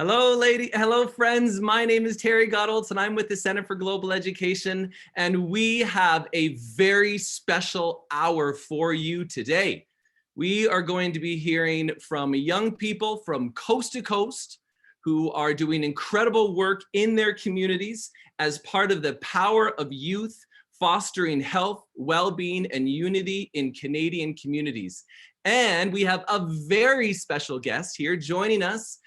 Hello friends. My name is Terry Gottholz and I'm with the Center for Global Education, and we have a very special hour for you today. We are going to be hearing from young people from coast to coast who are doing incredible work in their communities as part of the power of youth, fostering health, well-being, and unity in Canadian communities. And we have a very special guest here joining us.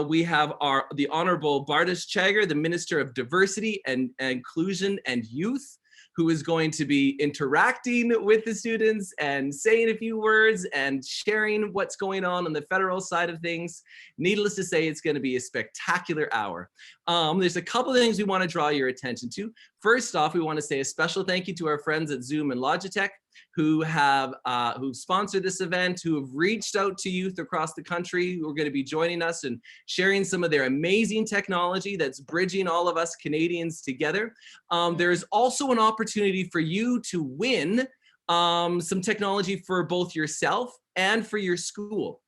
We have the Honorable Bardish Chagger, the Minister of Diversity and Inclusion and Youth, who is going to be interacting with the students and saying a few words and sharing what's going on the federal side of things. Needless to say, it's going to be a spectacular hour. There's a couple of things we want to draw your attention to. First off, we want to say a special thank you to our friends at Zoom and Logitech who've sponsored this event, who have reached out to youth across the country who are going to be joining us and sharing some of their amazing technology that's bridging all of us Canadians together. There's also an opportunity for you to win some technology for both yourself and for your school.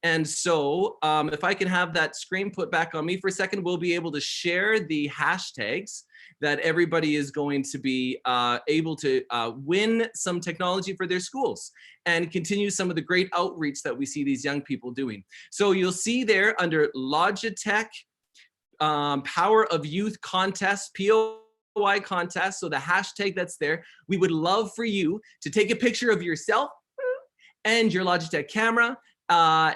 And so if I can have that screen put back on me for a second, we'll be able to share the hashtags that everybody is going to be able to win some technology for their schools and continue some of the great outreach that we see these young people doing. So you'll see there under Logitech Power of Youth Contest, POI contest, so the hashtag that's there, we would love for you to take a picture of yourself and your Logitech camera,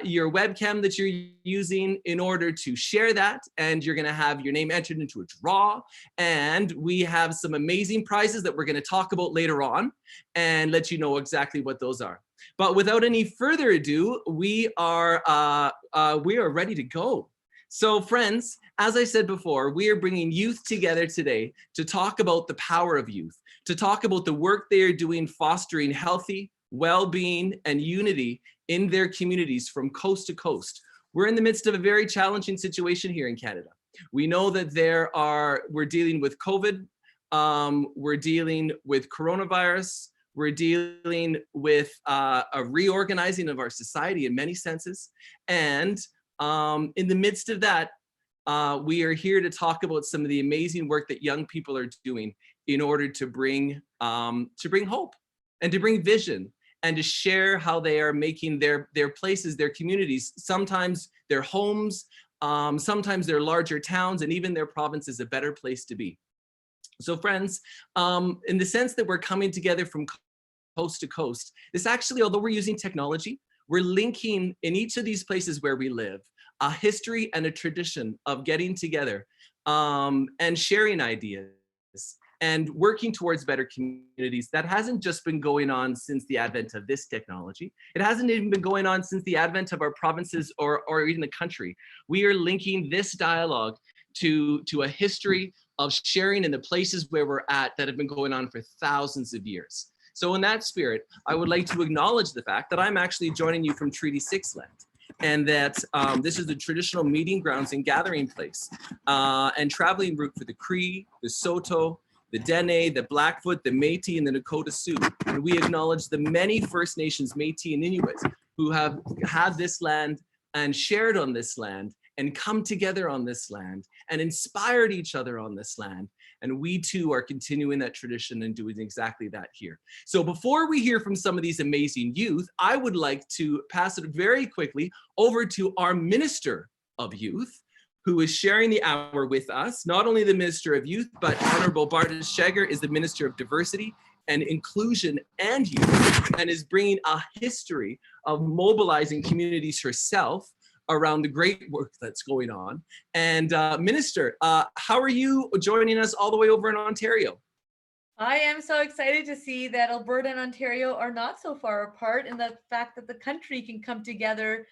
your webcam that you're using in order to share that, and you're going to have your name entered into a draw. And we have some amazing prizes that we're going to talk about later on and let you know exactly what those are. But without any further ado, we are ready to go. So friends, as I said before, we are bringing youth together today to talk about the power of youth, to talk about the work they are doing fostering healthy, well-being, and unity in their communities from coast to coast. We're in the midst of a very challenging situation here in Canada. We know that we're dealing with COVID, we're dealing with coronavirus, we're dealing with a reorganizing of our society in many senses. And in the midst of that, we are here to talk about some of the amazing work that young people are doing in order to bring hope and to bring vision, and to share how they are making their places, their communities, sometimes their homes, sometimes their larger towns, and even their provinces a better place to be. So friends, in the sense that we're coming together from coast to coast, this actually, although we're using technology, we're linking in each of these places where we live a history and a tradition of getting together and sharing ideas and working towards better communities. That hasn't just been going on since the advent of this technology. It hasn't even been going on since the advent of our provinces or even the country. We are linking this dialogue to a history of sharing in the places where we're at that have been going on for thousands of years. So in that spirit, I would like to acknowledge the fact that I'm actually joining you from Treaty 6 land, and that this is the traditional meeting grounds and gathering place and traveling route for the Cree, the Saulteaux, the Dene, the Blackfoot, the Métis, and the Nakota Sioux. And we acknowledge the many First Nations, Métis, and Inuit who have had this land and shared on this land and come together on this land and inspired each other on this land. And we too are continuing that tradition and doing exactly that here. So before we hear from some of these amazing youth, I would like to pass it very quickly over to our Minister of Youth, who is sharing the hour with us. Not only the Minister of Youth, but Honorable Bardish Chagger is the Minister of Diversity and Inclusion and Youth, and is bringing a history of mobilizing communities herself around the great work that's going on. And Minister, how are you joining us all the way over in Ontario? I am so excited to see that Alberta and Ontario are not so far apart, and the fact that the country can come together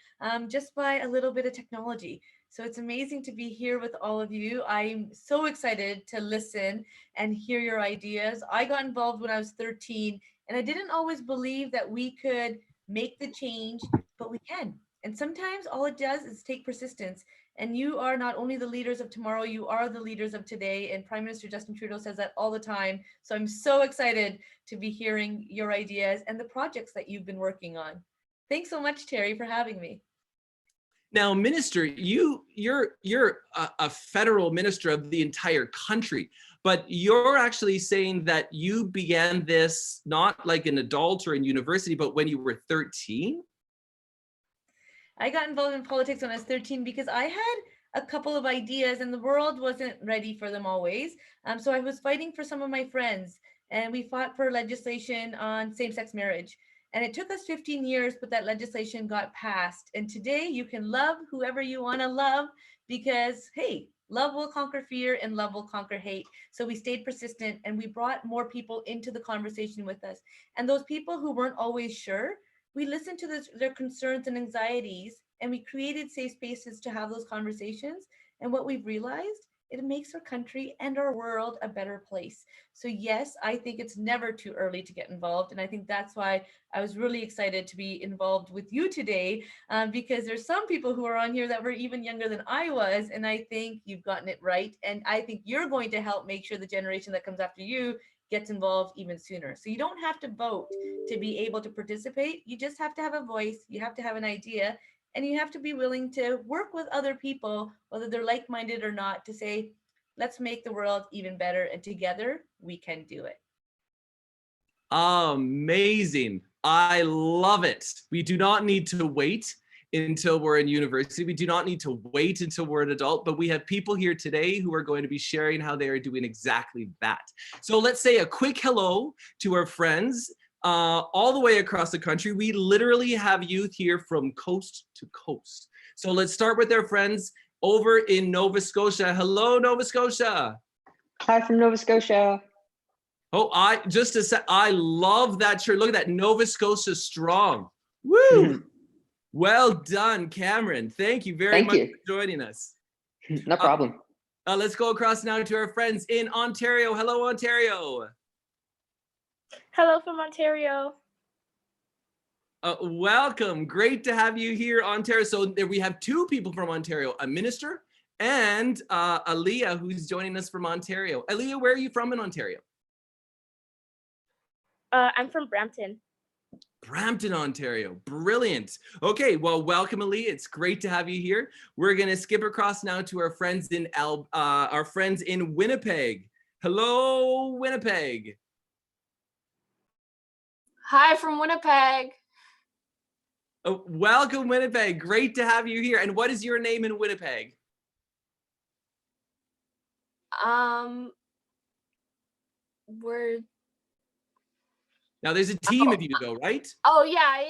just by a little bit of technology. So it's amazing to be here with all of you. I'm so excited to listen and hear your ideas. I got involved when I was 13, and I didn't always believe that we could make the change, but we can. And sometimes all it does is take persistence. And you are not only the leaders of tomorrow, you are the leaders of today. And Prime Minister Justin Trudeau says that all the time. So I'm so excited to be hearing your ideas and the projects that you've been working on. Thanks so much, Terry, for having me. Now, Minister, you're a federal minister of the entire country, but you're actually saying that you began this not like an adult or in university, but when you were 13? I got involved in politics when I was 13 because I had a couple of ideas and the world wasn't ready for them always. So I was fighting for some of my friends and we fought for legislation on same-sex marriage. And it took us 15 years, but that legislation got passed. And today you can love whoever you want to love because, hey, love will conquer fear and love will conquer hate. So we stayed persistent and we brought more people into the conversation with us. And those people who weren't always sure, we listened to their concerns and anxieties, and we created safe spaces to have those conversations. And what we've realized, it makes our country and our world a better place. So yes, I think it's never too early to get involved. And I think that's why I was really excited to be involved with you today, because there's some people who are on here that were even younger than I was. And I think you've gotten it right. And I think you're going to help make sure the generation that comes after you gets involved even sooner. So you don't have to vote to be able to participate. You just have to have a voice. You have to have an idea. And you have to be willing to work with other people, whether they're like-minded or not, to say, let's make the world even better. And together we can do it. Amazing. I love it. We do not need to wait until we're in university. We do not need to wait until we're an adult, but we have people here today who are going to be sharing how they are doing exactly that. So let's say a quick hello to our friends all the way across the country. We literally have youth here from coast to coast. So let's start with our friends over in Nova Scotia. Hello, Nova Scotia. Hi from Nova Scotia. Oh, I love that shirt. Look at that, Nova Scotia strong. Woo! Well done, Cameron. Thank you very much for joining us. No problem. Let's go across now to our friends in Ontario. Hello, Ontario. Hello from Ontario. Welcome. Great to have you here, Ontario. So there we have two people from Ontario, a minister and Aliyah, who's joining us from Ontario. Aliyah, where are you from in Ontario? I'm from Brampton. Brampton, Ontario. Brilliant. Okay, well, welcome, Aliyah. It's great to have you here. We're going to skip across now to our friends in Winnipeg. Hello, Winnipeg. Hi from Winnipeg. Oh, welcome, Winnipeg. Great to have you here. And what is your name in Winnipeg? We're Now there's a team of you though, right? Oh yeah.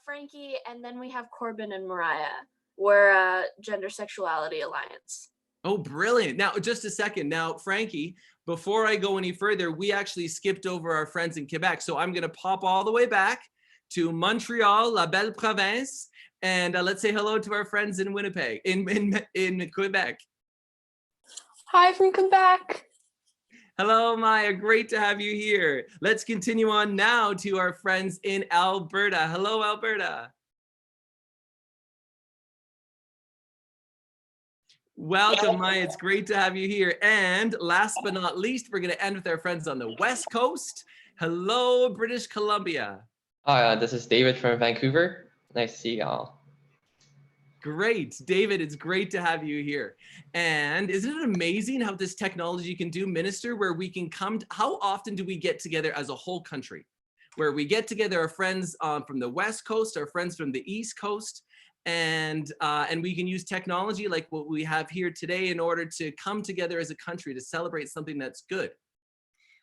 Frankie, and then we have Corbin and Mariah. We're a gender sexuality alliance. Oh, brilliant. Now, just a second. Now, Frankie, before I go any further, we actually skipped over our friends in Quebec. So I'm going to pop all the way back to Montreal, la belle province, and let's say hello to our friends in Winnipeg, in Quebec. Hi from Quebec. Hello, Maya. Great to have you here. Let's continue on now to our friends in Alberta. Hello, Alberta. Welcome, Maya. It's great to have you here. And last but not least, we're going to end with our friends on the West Coast. Hello, British Columbia. Hi, this is David from Vancouver. Nice to see y'all. Great, David, it's great to have you here. And isn't it amazing how this technology can do, Minister, where we can come, how often do we get together as a whole country? Where we get together our friends from the West Coast, our friends from the East Coast, and we can use technology like what we have here today in order to come together as a country to celebrate something that's good.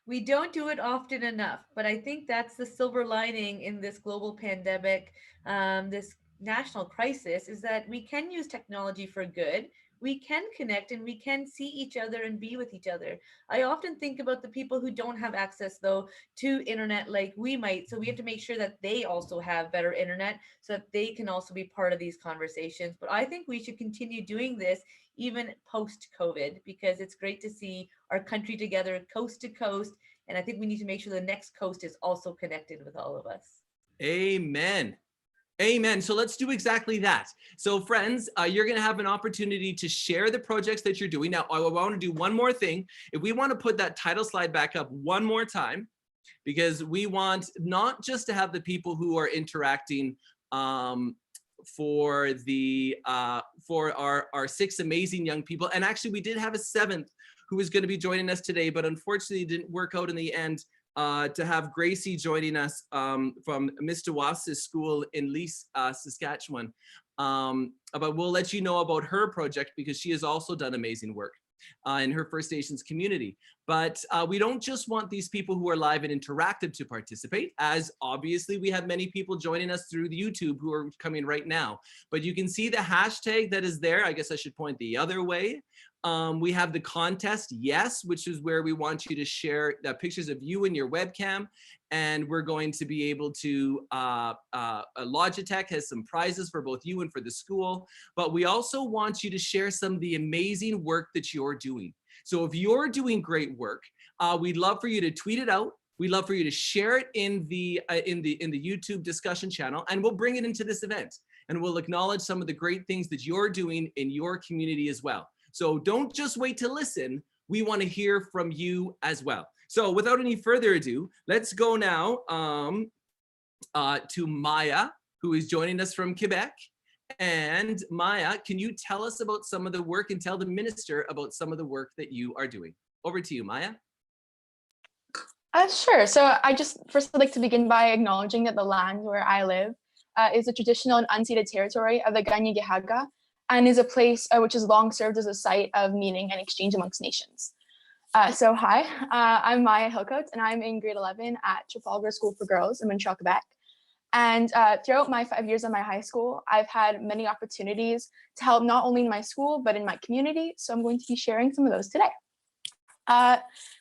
We don't do it often enough, but I think that's the silver lining in this global pandemic, this national crisis, is that we can use technology for good. We can connect and we can see each other and be with each other. I often think about the people who don't have access though to internet like we might. So we have to make sure that they also have better internet so that they can also be part of these conversations. But I think we should continue doing this even post-COVID, because it's great to see our country together coast to coast. And I think we need to make sure the next coast is also connected with all of us. Amen. Amen. So let's do exactly that. So friends, you're going to have an opportunity to share the projects that you're doing. Now, I want to do one more thing. If we want to put that title slide back up one more time, because we want not just to have the people who are interacting for our 6 amazing young people. And actually, we did have a 7th who was going to be joining us today, but unfortunately, it didn't work out in the end to have Gracie joining us from Miss DeWass's school in Lease, Saskatchewan. But we'll let you know about her project because she has also done amazing work in her First Nations community. But we don't just want these people who are live and interactive to participate, as obviously we have many people joining us through the YouTube who are coming right now. But you can see the hashtag that is there. I guess I should point the other way. We have the contest, yes, which is where we want you to share pictures of you and your webcam. And we're going to be able to, Logitech has some prizes for both you and for the school, but we also want you to share some of the amazing work that you're doing. So if you're doing great work, we'd love for you to tweet it out. We'd love for you to share it in the YouTube discussion channel, and we'll bring it into this event. And we'll acknowledge some of the great things that you're doing in your community as well. So don't just wait to listen. We want to hear from you as well. So without any further ado, let's go now to Maya, who is joining us from Quebec. And Maya, can you tell us about some of the work and tell the minister about some of the work that you are doing? Over to you, Maya. Sure. So I just first would like to begin by acknowledging that the land where I live is a traditional and unceded territory of the Kanien'kehá:ka, and is a place which has long served as a site of meeting and exchange amongst nations. So hi, I'm Maya Hilcoat, and I'm in grade 11 at Trafalgar School for Girls in Montreal, Quebec. And throughout my 5 years at my high school, I've had many opportunities to help not only in my school, but in my community. So I'm going to be sharing some of those today.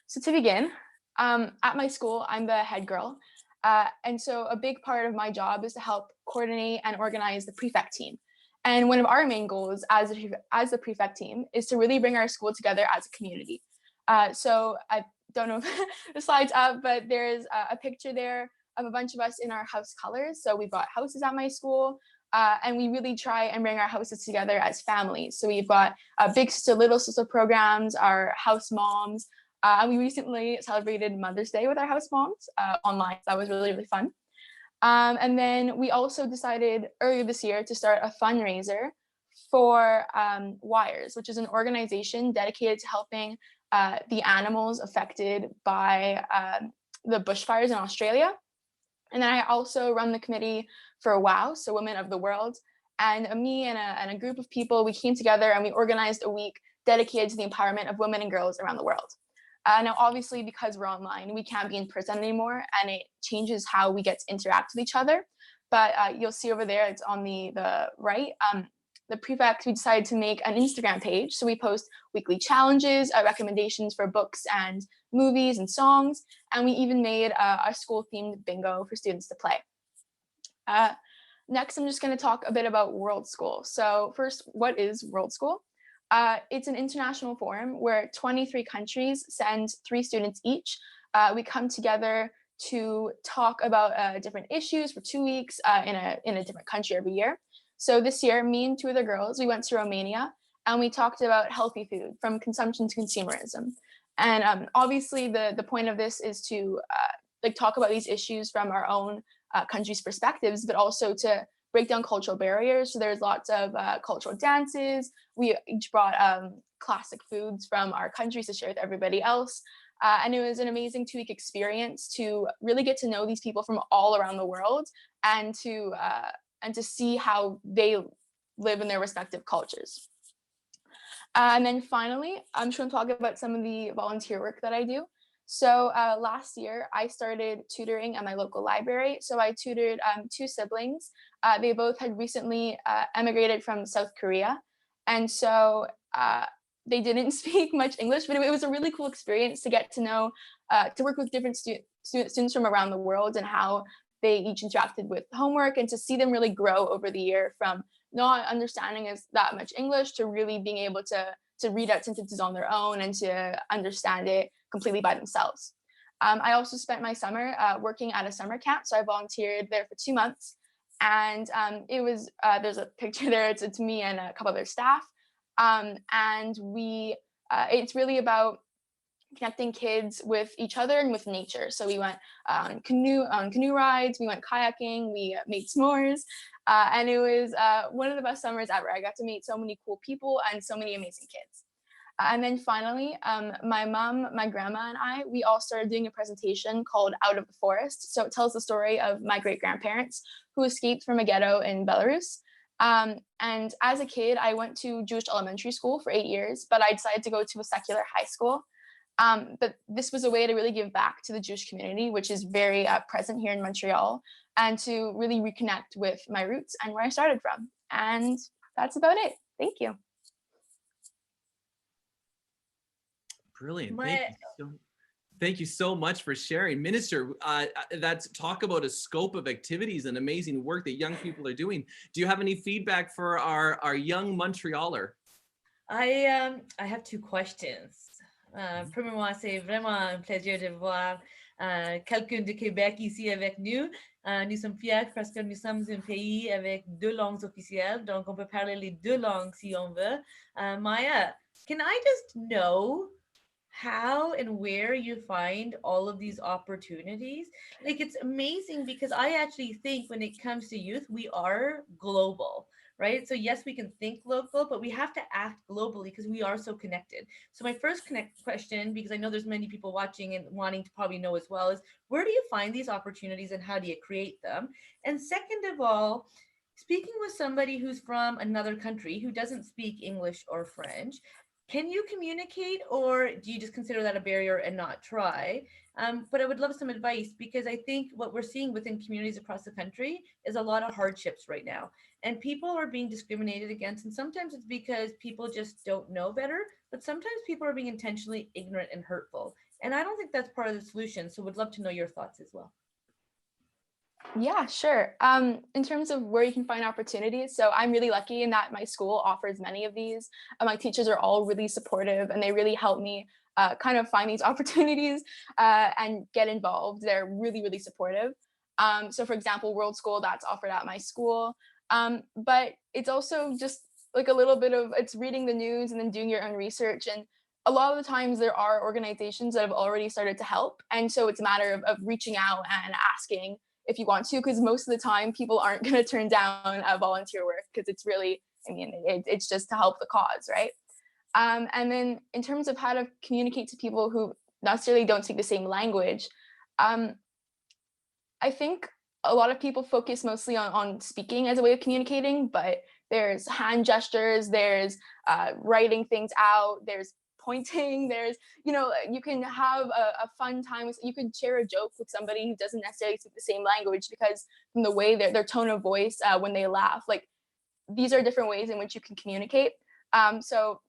So to begin, at my school, I'm the head girl. And so a big part of my job is to help coordinate and organize the prefect team. And one of our main goals as the prefect team is to really bring our school together as a community. So I don't know if the slide's up, but there's a picture there of a bunch of us in our house colors. So we've got houses at my school, and we really try and bring our houses together as families. So we've got big sister, little sister programs, our house moms, and we recently celebrated Mother's Day with our house moms online. That was really, really fun. And then we also decided earlier this year to start a fundraiser for WIRES, which is an organization dedicated to helping the animals affected by the bushfires in Australia. And then I also run the committee for WOW, so Women of the World. And me and a group of people, we came together and we organized a week dedicated to the empowerment of women and girls around the world. Now, obviously, because we're online, we can't be in person anymore, and it changes how we get to interact with each other. But you'll see over there, it's on the right. The prefect, we decided to make an Instagram page. So we post weekly challenges, recommendations for books and movies and songs. And we even made a school-themed bingo for students to play. Next, I'm just going to talk a bit about World School. So first, what is World School? It's an international forum where 23 countries send 3 students each. We come together to talk about different issues for 2 weeks in a different country every year. So this year, me and 2 other girls, we went to Romania and we talked about healthy food from consumption to consumerism. And obviously the point of this is to talk about these issues from our own country's perspectives, but also to break down cultural barriers. So there's lots of cultural dances. We each brought classic foods from our countries to share with everybody else. And it was an amazing 2-week experience to really get to know these people from all around the world and to see how they live in their respective cultures. And then finally, I'm just going to talk about some of the volunteer work that I do. So last year, I started tutoring at my local library. So I tutored 2 siblings. They both had recently emigrated from South Korea. And so they didn't speak much English, but it was a really cool experience to get to know, to work with different students from around the world and how they each interacted with homework, and to see them really grow over the year from not understanding as that much English to really being able to read out sentences on their own and to understand it completely by themselves. I also spent my summer working at a summer camp. So I volunteered there for 2 months. And it was, there's a picture there, it's me and a couple other staff. And it's really about connecting kids with each other and with nature. So we went on canoe rides, we went kayaking, we made s'mores, and it was one of the best summers ever. I got to meet so many cool people and so many amazing kids. And then finally, my mom, my grandma, and we all started doing a presentation called Out of the Forest. So it tells the story of my great-grandparents who escaped from a ghetto in Belarus. And as a kid, I went to Jewish elementary school for 8 years, but I decided to go to a secular high school. But this was a way to really give back to the Jewish community, which is very present here in Montreal, and to really reconnect with my roots and where I started from. And that's about it. Thank you. Brilliant. Thank you so much for sharing. Minister, that's talk about a scope of activities and amazing work that young people are doing. Do you have any feedback for our young Montrealer? I have 2 questions. Premièrement, c'est vraiment un plaisir de voir quelqu'un de Québec ici avec nous. Nous sommes fiers parce que nous sommes un pays avec 2 langues officielles, donc on peut parler les 2 langues si on veut. Maya, can I just know how and where you find all of these opportunities? Like, it's amazing because I actually think when it comes to youth, we are global, right? So yes, we can think local, but we have to act globally because we are so connected. So my first question, because I know there's many people watching and wanting to probably know as well, is where do you find these opportunities and how do you create them? And second of all, speaking with somebody who's from another country who doesn't speak English or French, can you communicate, or do you just consider that a barrier and not try? But I would love some advice, because I think what we're seeing within communities across the country is a lot of hardships right now, and people are being discriminated against. And sometimes it's because people just don't know better, but sometimes people are being intentionally ignorant and hurtful. And I don't think that's part of the solution. So would love to know your thoughts as well. Yeah, sure. In terms of where you can find opportunities, so I'm really lucky in that my school offers many of these. My teachers are all really supportive, and they really help me kind of find these opportunities and get involved. They're really, really supportive. So for example, World School, that's offered at my school. But it's also just like a little bit of, it's reading the news and then doing your own research. And a lot of the times there are organizations that have already started to help. And so it's a matter of reaching out and asking if you want to, because most of the time people aren't going to turn down volunteer work, because it's really, I mean, it's just to help the cause, right? And then in terms of how to communicate to people who necessarily don't speak the same language, I think a lot of people focus mostly on speaking as a way of communicating, but there's hand gestures, there's writing things out, there's pointing, there's, you can have a fun time. You could share a joke with somebody who doesn't necessarily speak the same language, because from the way their tone of voice when they laugh, like, these are different ways in which you can communicate. So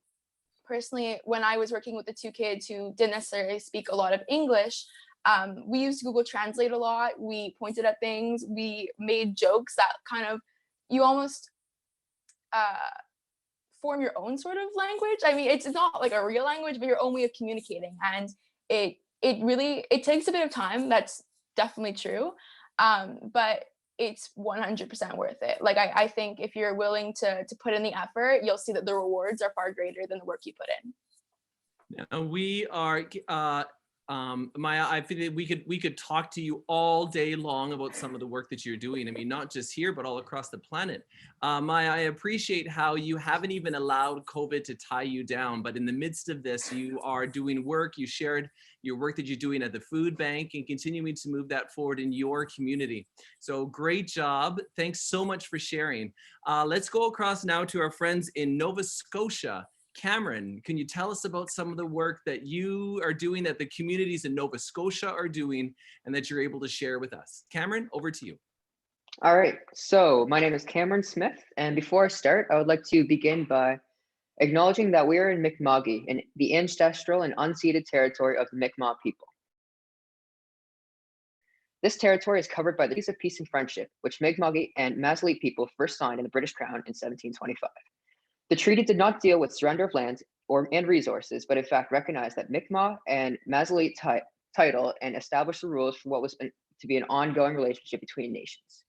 personally, when I was working with the 2 kids who didn't necessarily speak a lot of English, we used Google Translate a lot. We pointed at things, we made jokes that kind of, you almost form your own sort of language. I mean, it's not like a real language, but your own way of communicating. And it takes a bit of time. That's definitely true. But it's 100% worth it. Like, I think if you're willing to put in the effort, you'll see that the rewards are far greater than the work you put in. Now, we are Maya, I feel that we could talk to you all day long about some of the work that you're doing. I mean, not just here, but all across the planet. Maya, I appreciate how you haven't even allowed COVID to tie you down, but in the midst of this, you are doing work. You shared your work that you're doing at the food bank and continuing to move that forward in your community. So great job. Thanks so much for sharing. Let's go across now to our friends in Nova Scotia. Cameron, can you tell us about some of the work that you are doing, that the communities in Nova Scotia are doing, and that you're able to share with us? Cameron, over to you. All right, so my name is Cameron Smith, and before I start, I would like to begin by acknowledging that we are in Mi'kma'ki, in the ancestral and unceded territory of the Mi'kmaq people. This territory is covered by the Treaties of Peace and Friendship, which Mi'kma'ki and Masalit people first signed in the British Crown in 1725. The treaty did not deal with surrender of land and resources, but in fact recognized that Mi'kmaq and Masalit title and established the rules for what was to be an ongoing relationship between nations.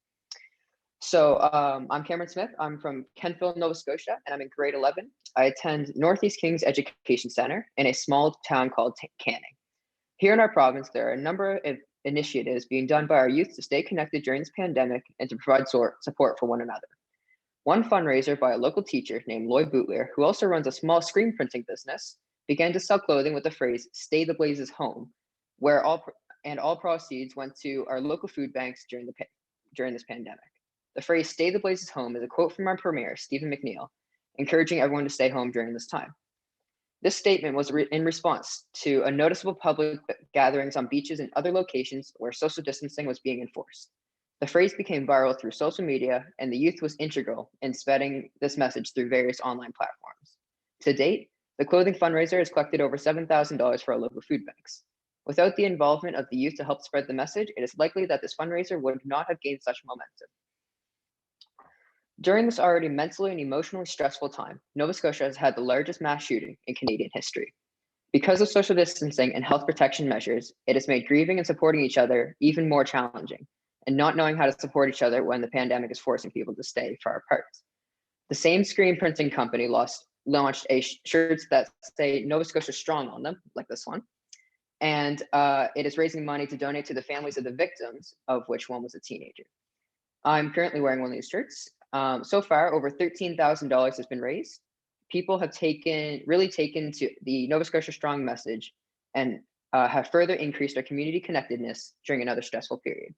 I'm Cameron Smith. I'm from Kentville, Nova Scotia, and I'm in grade 11. I attend Northeast Kings Education Center in a small town called Canning. Here in our province, there are a number of initiatives being done by our youth to stay connected during this pandemic and to provide support for one another. One fundraiser by a local teacher named Lloyd Bootlear, who also runs a small screen printing business, began to sell clothing with the phrase "Stay the Blazes Home," where all proceeds went to our local food banks during this pandemic. The phrase "Stay the Blazes Home" is a quote from our premier, Stephen McNeil, encouraging everyone to stay home during this time. This statement was in response to a noticeable public gatherings on beaches and other locations where social distancing was being enforced. The phrase became viral through social media, and the youth was integral in spreading this message through various online platforms. To date, the clothing fundraiser has collected over $7,000 for our local food banks. Without the involvement of the youth to help spread the message, it is likely that this fundraiser would not have gained such momentum. During this already mentally and emotionally stressful time, Nova Scotia has had the largest mass shooting in Canadian history. Because of social distancing and health protection measures, it has made grieving and supporting each other even more challenging, and not knowing how to support each other when the pandemic is forcing people to stay far apart. The same screen printing company launched shirts that say Nova Scotia Strong on them, like this one, and it is raising money to donate to the families of the victims, of which one was a teenager. I'm currently wearing one of these shirts. So far, over $13,000 has been raised. People have really taken to the Nova Scotia Strong message and have further increased our community connectedness during another stressful period.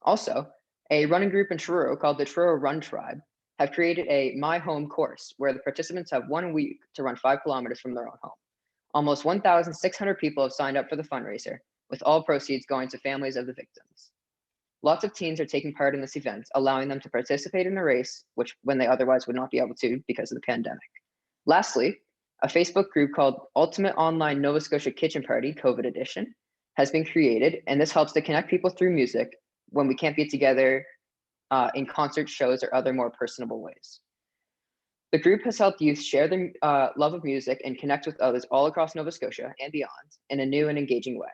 Also, a running group in Truro called the Truro Run Tribe have created a My Home course where the participants have 1 week to run 5 kilometers from their own home. Almost 1,600 people have signed up for the fundraiser, with all proceeds going to families of the victims. Lots of teens are taking part in this event, allowing them to participate in the race, when they otherwise would not be able to because of the pandemic. Lastly, a Facebook group called Ultimate Online Nova Scotia Kitchen Party COVID Edition has been created, and this helps to connect people through music when we can't be together in concert shows or other more personable ways. The group has helped youth share their love of music and connect with others all across Nova Scotia and beyond in a new and engaging way.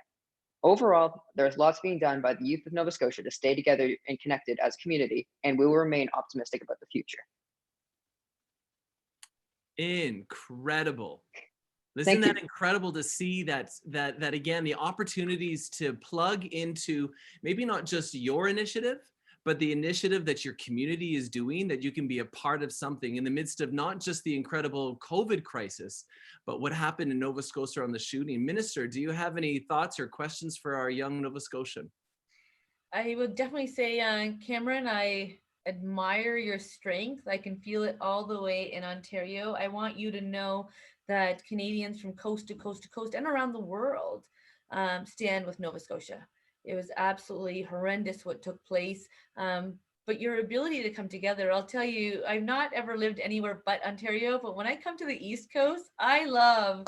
Overall, there is lots being done by the youth of Nova Scotia to stay together and connected as a community, and we will remain optimistic about the future. Incredible. Isn't that incredible to see that again, the opportunities to plug into maybe not just your initiative, but the initiative that your community is doing, that you can be a part of something in the midst of not just the incredible COVID crisis, but what happened in Nova Scotia on the shooting. Minister, do you have any thoughts or questions for our young Nova Scotian? I would definitely say, Cameron, I admire your strength. I can feel it all the way in Ontario. I want you to know that Canadians from coast to coast to coast and around the world stand with Nova Scotia. It was absolutely horrendous what took place. But your ability to come together, I'll tell you, I've not ever lived anywhere but Ontario, but when I come to the East Coast, I love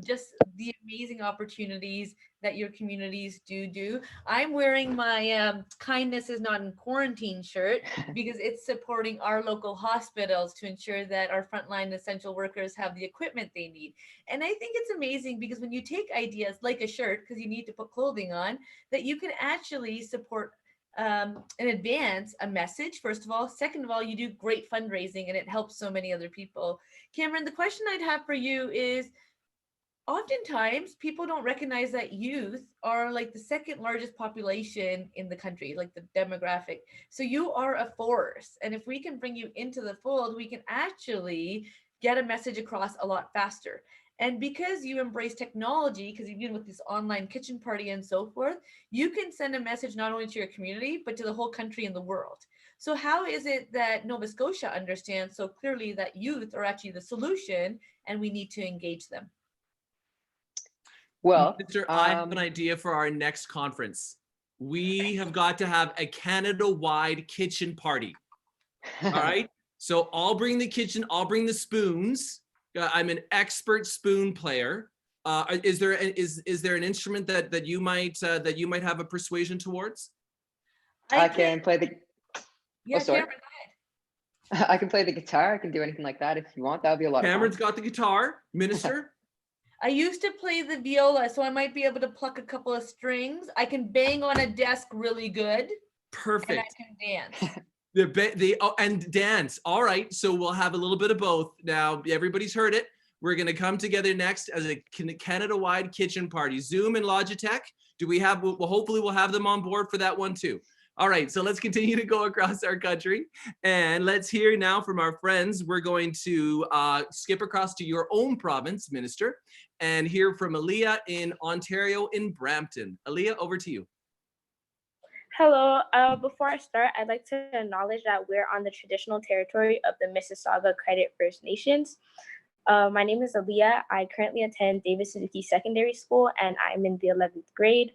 just the amazing opportunities that your communities do. I'm wearing my Kindness is Not in Quarantine shirt because it's supporting our local hospitals to ensure that our frontline essential workers have the equipment they need. And I think it's amazing because when you take ideas like a shirt, because you need to put clothing on, that you can actually support in advance a message, first of all. Second of all, you do great fundraising and it helps so many other people. Cameron, the question I'd have for you is, oftentimes people don't recognize that youth are like the second largest population in the country, like the demographic. So you are a force. And if we can bring you into the fold, we can actually get a message across a lot faster. And because you embrace technology, because you've been with this online kitchen party and so forth, you can send a message not only to your community, but to the whole country and the world. So how is it that Nova Scotia understands so clearly that youth are actually the solution and we need to engage them? Well, I have an idea for our next conference. We have got to have a Canada-wide kitchen party. All right. So I'll bring the kitchen, I'll bring the spoons. I'm an expert spoon player. Is there an instrument that you might have a persuasion towards? I can play the. Yeah, sorry. Cameron, go ahead. I can play the guitar. I can do anything like that if you want. That would be a lot of fun. Cameron's got the guitar. Minister? I used to play the viola, so I might be able to pluck a couple of strings. I can bang on a desk really good. Perfect. And I can dance. And dance. All right, so we'll have a little bit of both. Now, everybody's heard it. We're going to come together next as a Canada-wide kitchen party. Zoom and Logitech. Do we have? Well, hopefully we'll have them on board for that one too. All right, so let's continue to go across our country, and let's hear now from our friends. We're going to skip across to your own province, Minister, and hear from Aliyah in Ontario in Brampton. Aliyah, over to you. Hello. Before I start, I'd like to acknowledge that we're on the traditional territory of the Mississauga Credit First Nations. My name is Aliyah. I currently attend David Suzuki Secondary School, and I'm in the 11th grade.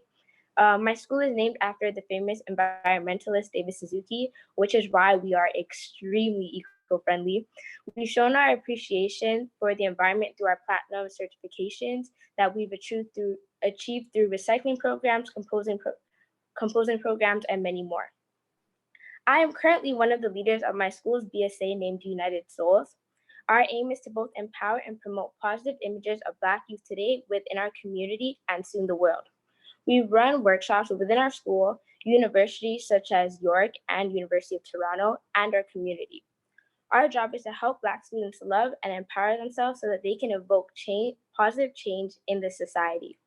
My school is named after the famous environmentalist David Suzuki, which is why we are extremely eco-friendly. We've shown our appreciation for the environment through our platinum certifications that we've achieved through recycling programs, composing programs, and many more. I am currently one of the leaders of my school's BSA named United Souls. Our aim is to both empower and promote positive images of Black youth today within our community and soon the world. We run workshops within our school, universities such as York and University of Toronto, and our community. Our job is to help Black students love and empower themselves so that they can evoke positive change in the society.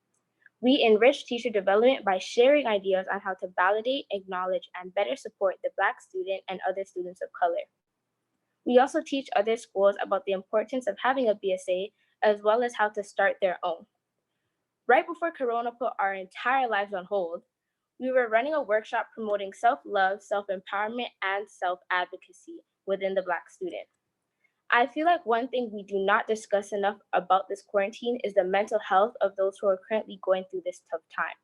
We enrich teacher development by sharing ideas on how to validate, acknowledge, and better support the Black student and other students of color. We also teach other schools about the importance of having a BSA, as well as how to start their own. Right before Corona put our entire lives on hold, we were running a workshop promoting self-love, self-empowerment, and self-advocacy within the Black student. I feel like one thing we do not discuss enough about this quarantine is the mental health of those who are currently going through this tough time.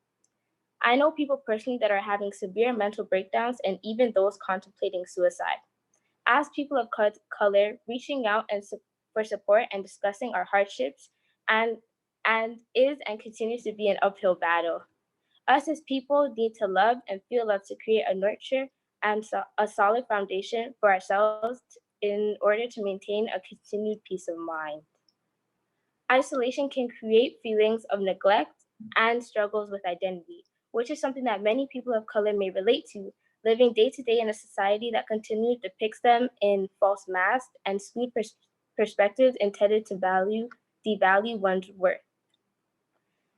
I know people personally that are having severe mental breakdowns and even those contemplating suicide. As people of color, reaching out for support and discussing our hardships is and continues to be an uphill battle. Us as people need to love and feel love to create a nurture and a solid foundation for ourselves in order to maintain a continued peace of mind. Isolation can create feelings of neglect and struggles with identity, which is something that many people of color may relate to, living day to day in a society that continues to depict them in false masks and skewed perspectives intended to devalue one's worth.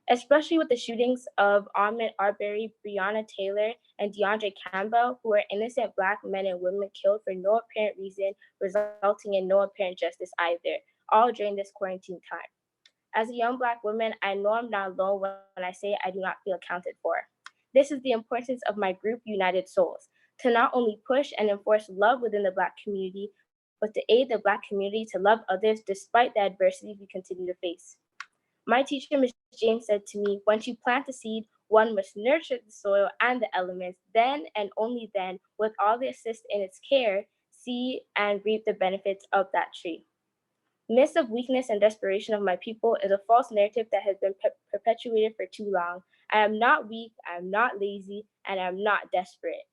Especially with the shootings of Ahmaud Arbery, Breonna Taylor, and DeAndre Campbell, who are innocent Black men and women killed for no apparent reason, resulting in no apparent justice either, all during this quarantine time. As a young Black woman, I know I'm not alone when I say I do not feel accounted for. This is the importance of my group, United Souls, to not only push and enforce love within the Black community, but to aid the Black community to love others despite the adversity we continue to face. My teacher, Ms. James, said to me, once you plant a seed, one must nurture the soil and the elements, then and only then, with all the assist in its care, see and reap the benefits of that tree. Myths of weakness and desperation of my people is a false narrative that has been perpetuated for too long. I am not weak, I am not lazy, and I am not desperate.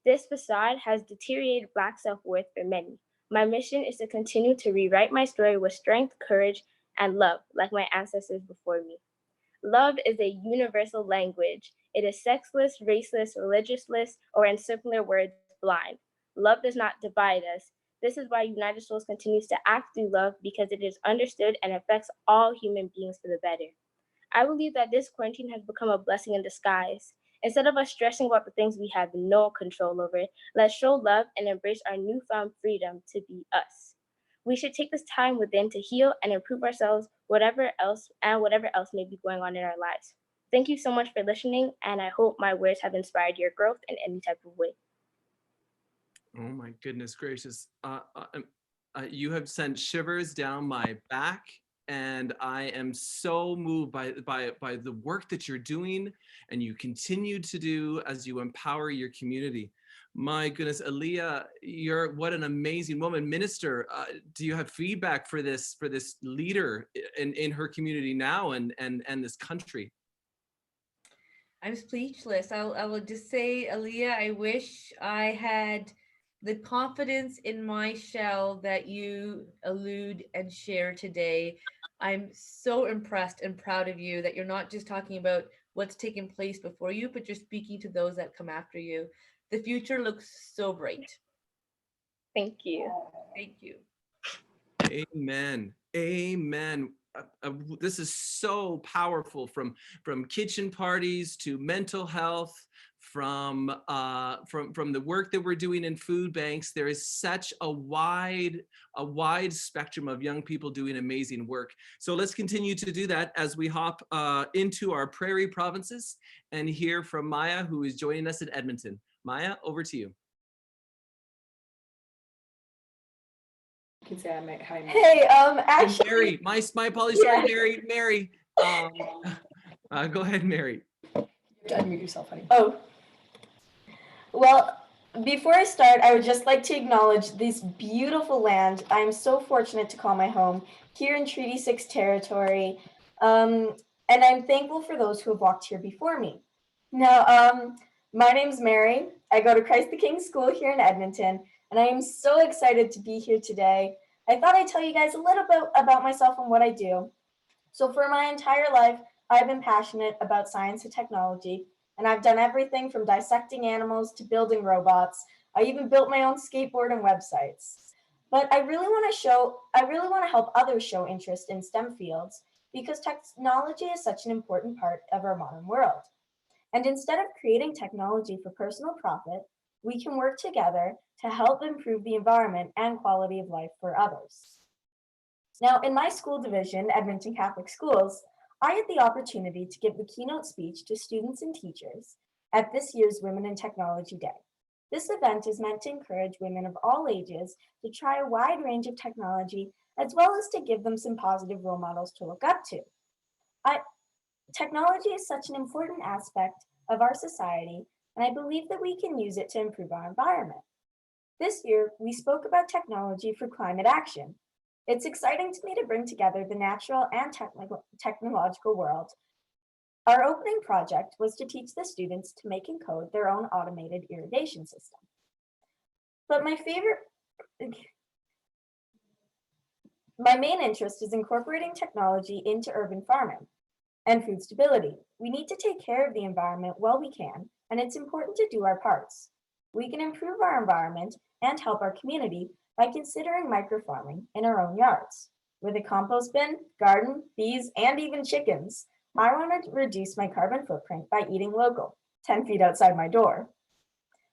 This facade has deteriorated Black self-worth for many. My mission is to continue to rewrite my story with strength, courage, and love, like my ancestors before me. Love is a universal language. It is sexless, raceless, religiousess, or in simpler words, blind. Love does not divide us. This is why United Souls continues to act through love, because it is understood and affects all human beings for the better. I believe that this quarantine has become a blessing in disguise. Instead of us stressing about the things we have no control over, let's show love and embrace our newfound freedom to be us. We should take this time within to heal and improve ourselves, whatever else may be going on in our lives. Thank you so much for listening, and I hope my words have inspired your growth in any type of way. Oh my goodness gracious. You have sent shivers down my back, and I am so moved by the work that you're doing and you continue to do as you empower your community. My goodness, Aliyah, what an amazing woman. Minister, do you have feedback for this leader in her community now and this country? I'm speechless. I will just say, Aliyah, I wish I had the confidence in my shell that you allude and share today. I'm so impressed and proud of you that you're not just talking about what's taken place before you, but you're speaking to those that come after you. The future looks so bright. Thank you. Thank you. Amen. Amen. This is so powerful, from kitchen parties to mental health, from the work that we're doing in food banks. There is such a wide spectrum of young people doing amazing work. So let's continue to do that as we hop into our prairie provinces and hear from Maya, who is joining us in Edmonton. Maya, over to you. You can say hi. Hey, Oh, actually, Mary, my apologies. Yeah. Sorry, Mary. Go ahead, Mary. You have to unmute yourself, honey. oh, well, before I start, I would just like to acknowledge this beautiful land I'm so fortunate to call my home here in Treaty 6 territory. And I'm thankful for those who have walked here before me. Now, my name's Mary. I go to Christ the King School here in Edmonton, and I am so excited to be here today. I thought I'd tell you guys a little bit about myself and what I do. So for my entire life, I've been passionate about science and technology, and I've done everything from dissecting animals to building robots. I even built my own skateboard and websites. But I really want to help others show interest in STEM fields because technology is such an important part of our modern world. And instead of creating technology for personal profit, we can work together to help improve the environment and quality of life for others. Now, in my school division, Edmonton Catholic Schools, I had the opportunity to give the keynote speech to students and teachers at this year's Women in Technology Day. This event is meant to encourage women of all ages to try a wide range of technology, as well as to give them some positive role models to look up to. Technology is such an important aspect of our society, and I believe that we can use it to improve our environment. This year, we spoke about technology for climate action. It's exciting to me to bring together the natural and technological world. Our opening project was to teach the students to make and code their own automated irrigation system. But my main interest is incorporating technology into urban farming and food stability. We need to take care of the environment while we can, and it's important to do our parts. We can improve our environment and help our community by considering microfarming in our own yards. With a compost bin, garden, bees, and even chickens, I want to reduce my carbon footprint by eating local, 10 feet outside my door.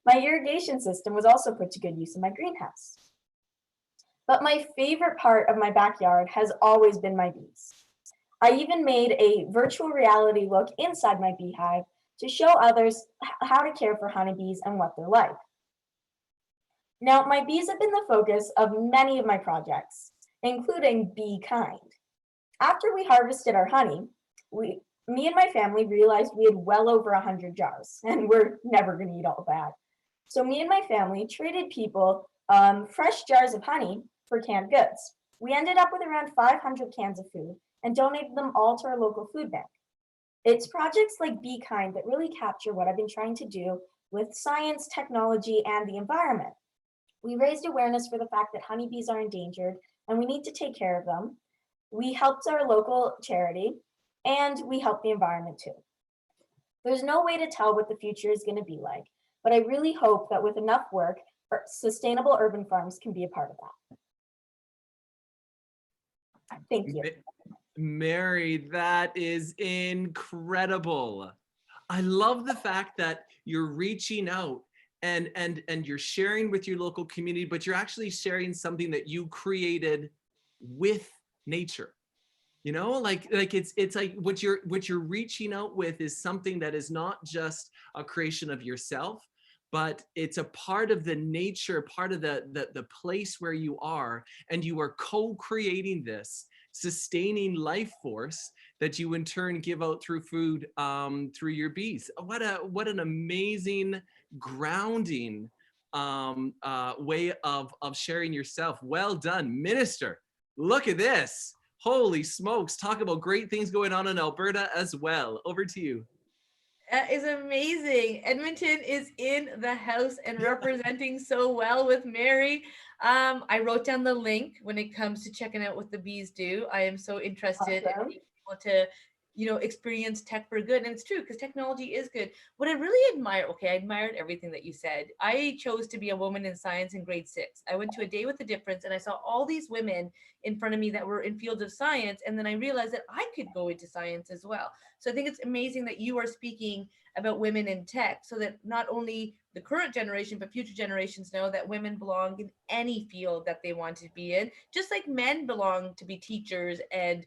My irrigation system was also put to good use in my greenhouse. But my favorite part of my backyard has always been my bees. I even made a virtual reality look inside my beehive to show others how to care for honeybees and what they're like. Now, my bees have been the focus of many of my projects, including Be Kind. After we harvested our honey, me and my family realized we had well over 100 jars, and we're never going to eat all that. So me and my family traded people fresh jars of honey for canned goods. We ended up with around 500 cans of food and donated them all to our local food bank. It's projects like Be Kind that really capture what I've been trying to do with science, technology, and the environment. We raised awareness for the fact that honeybees are endangered and we need to take care of them. We helped our local charity, and we helped the environment too. There's no way to tell what the future is going to be like, but I really hope that with enough work, sustainable urban farms can be a part of that. Thank you. Mary, that is incredible. I love the fact that you're reaching out and you're sharing with your local community, but you're actually sharing something that you created with nature. You know, like it's like what you're reaching out with is something that is not just a creation of yourself, but it's a part of the nature, part of the place where you are, and you are co-creating this sustaining life force that you in turn give out through food, through your bees. What an amazing grounding way of sharing yourself. Well done, Minister. Look at this. Holy smokes, talk about great things going on in Alberta as well. Over to you. That is amazing. Edmonton is in the house and representing so well with Mary. I wrote down the link when it comes to checking out what the bees do. I am so interested in being able to experience tech for good. And it's true, because technology is good. What I really admire, okay, I admired everything that you said. I chose to be a woman in science in grade 6. I went to a day with a difference, and I saw all these women in front of me that were in fields of science. And then I realized that I could go into science as well. So I think it's amazing that you are speaking about women in tech, so that not only the current generation, but future generations know that women belong in any field that they want to be in, just like men belong to be teachers and,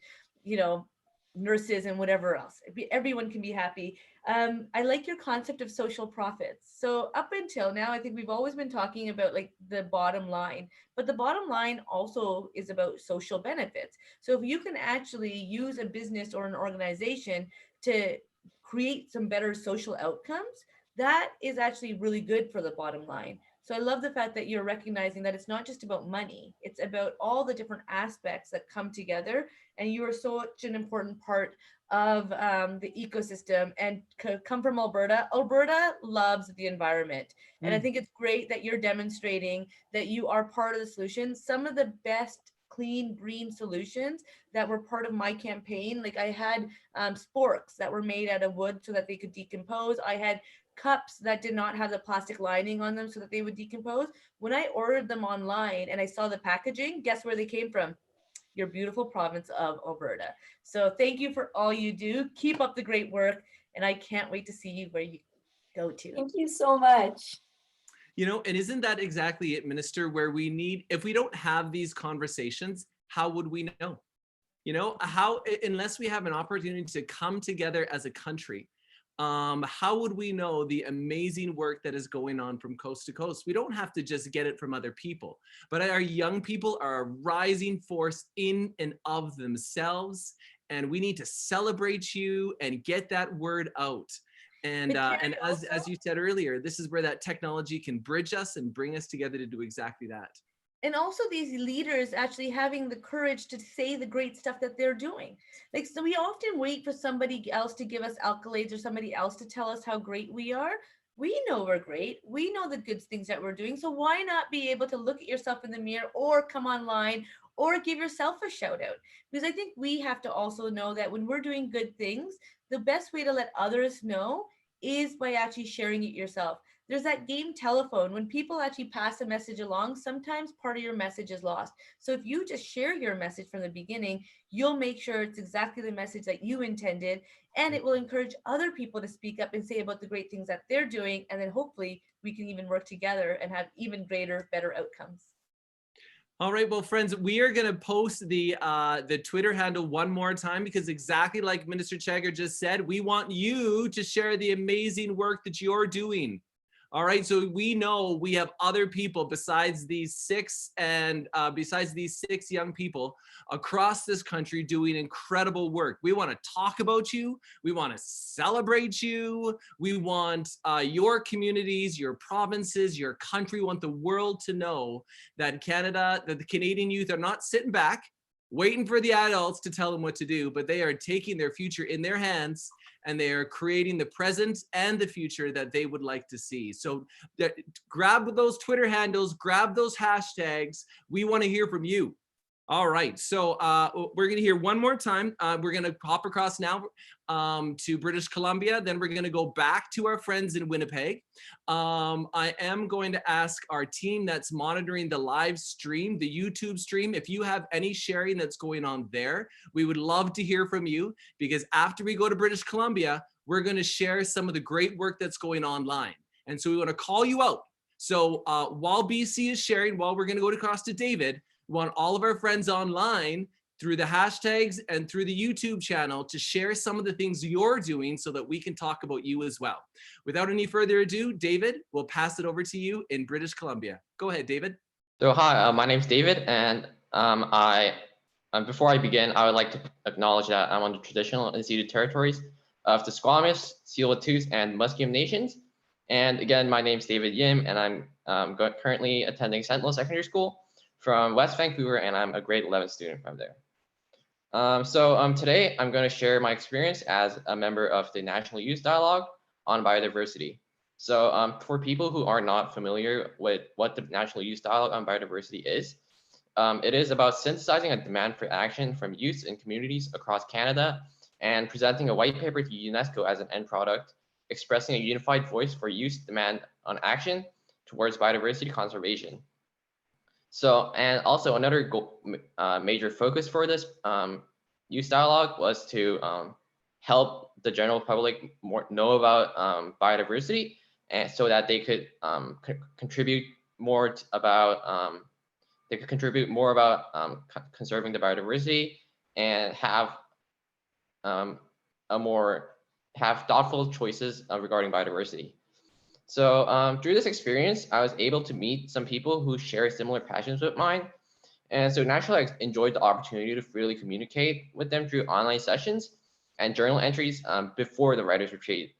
nurses and whatever else. Everyone can be happy. I like your concept of social profits. So up until now, I think we've always been talking about like the bottom line, but the bottom line also is about social benefits. So if you can actually use a business or an organization to create some better social outcomes, that is actually really good for the bottom line. So I love the fact that you're recognizing that it's not just about money, it's about all the different aspects that come together. And you are such an important part of the ecosystem, and come from Alberta. Alberta loves the environment. And I think it's great that you're demonstrating that you are part of the solution. Some of the best clean green solutions that were part of my campaign, like I had sporks that were made out of wood so that they could decompose. I had cups that did not have the plastic lining on them so that they would decompose. When I ordered them online and I saw the packaging, guess where they came from? Your beautiful province of Alberta. So thank you for all you do. Keep up the great work. And I can't wait to see you where you go to. Thank you so much. And isn't that exactly it, Minister, where we need, if we don't have these conversations, how would we know? How, unless we have an opportunity to come together as a country, how would we know the amazing work that is going on from coast to coast? We don't have to just get it from other people, but our young people are a rising force in and of themselves, and we need to celebrate you and get that word out. And as you said earlier, this is where that technology can bridge us and bring us together to do exactly that. And also these leaders actually having the courage to say the great stuff that they're doing. Like, so we often wait for somebody else to give us accolades or somebody else to tell us how great we are. We know we're great. We know the good things that we're doing. So why not be able to look at yourself in the mirror or come online or give yourself a shout out? Because I think we have to also know that when we're doing good things, the best way to let others know is by actually sharing it yourself. There's that game telephone. When people actually pass a message along, sometimes part of your message is lost. So if you just share your message from the beginning, you'll make sure it's exactly the message that you intended, and it will encourage other people to speak up and say about the great things that they're doing. And then hopefully we can even work together and have even greater, better outcomes. All right, well, friends, we are going to post the Twitter handle one more time, because exactly like Minister Chagger just said, we want you to share the amazing work that you're doing. All right, so we know we have other people besides these six young people across this country doing incredible work. We want to talk about you. We want to celebrate you. We want your communities, your provinces, your country. We want the world to know that the Canadian youth are not sitting back waiting for the adults to tell them what to do, but they are taking their future in their hands, and they are creating the present and the future that they would like to see. So grab those Twitter handles, grab those hashtags. We want to hear from you. All right, so we're going to hear one more time. We're going to hop across now to British Columbia. Then we're going to go back to our friends in Winnipeg. I am going to ask our team that's monitoring the live stream, the YouTube stream, if you have any sharing that's going on there, we would love to hear from you, because after we go to British Columbia, we're going to share some of the great work that's going online. And so we want to call you out. So while BC is sharing, while we're going to go across to David, we want all of our friends online through the hashtags and through the YouTube channel to share some of the things you're doing so that we can talk about you as well. Without any further ado, David, we'll pass it over to you in British Columbia. Go ahead, David. So hi, my name's David, and before I begin, I would like to acknowledge that I'm on the traditional and ceded territories of the Squamish, Tsleil-Waututh, and Musqueam Nations. And again, my name's David Yim, and I'm currently attending Sentinel Secondary School from West Vancouver, and I'm a grade 11 student from there. Today I'm going to share my experience as a member of the National Youth Dialogue on biodiversity. So for people who are not familiar with what the National Youth Dialogue on biodiversity is, it is about synthesizing a demand for action from youths and communities across Canada and presenting a white paper to UNESCO as an end product, expressing a unified voice for youth demand on action towards biodiversity conservation. So, and also another major focus for this youth dialogue was to help the general public know about biodiversity, and so that they could contribute more about conserving the biodiversity and have thoughtful choices regarding biodiversity. So through this experience, I was able to meet some people who share similar passions with mine. And so naturally, I enjoyed the opportunity to freely communicate with them through online sessions and journal entries before the writers' retreat.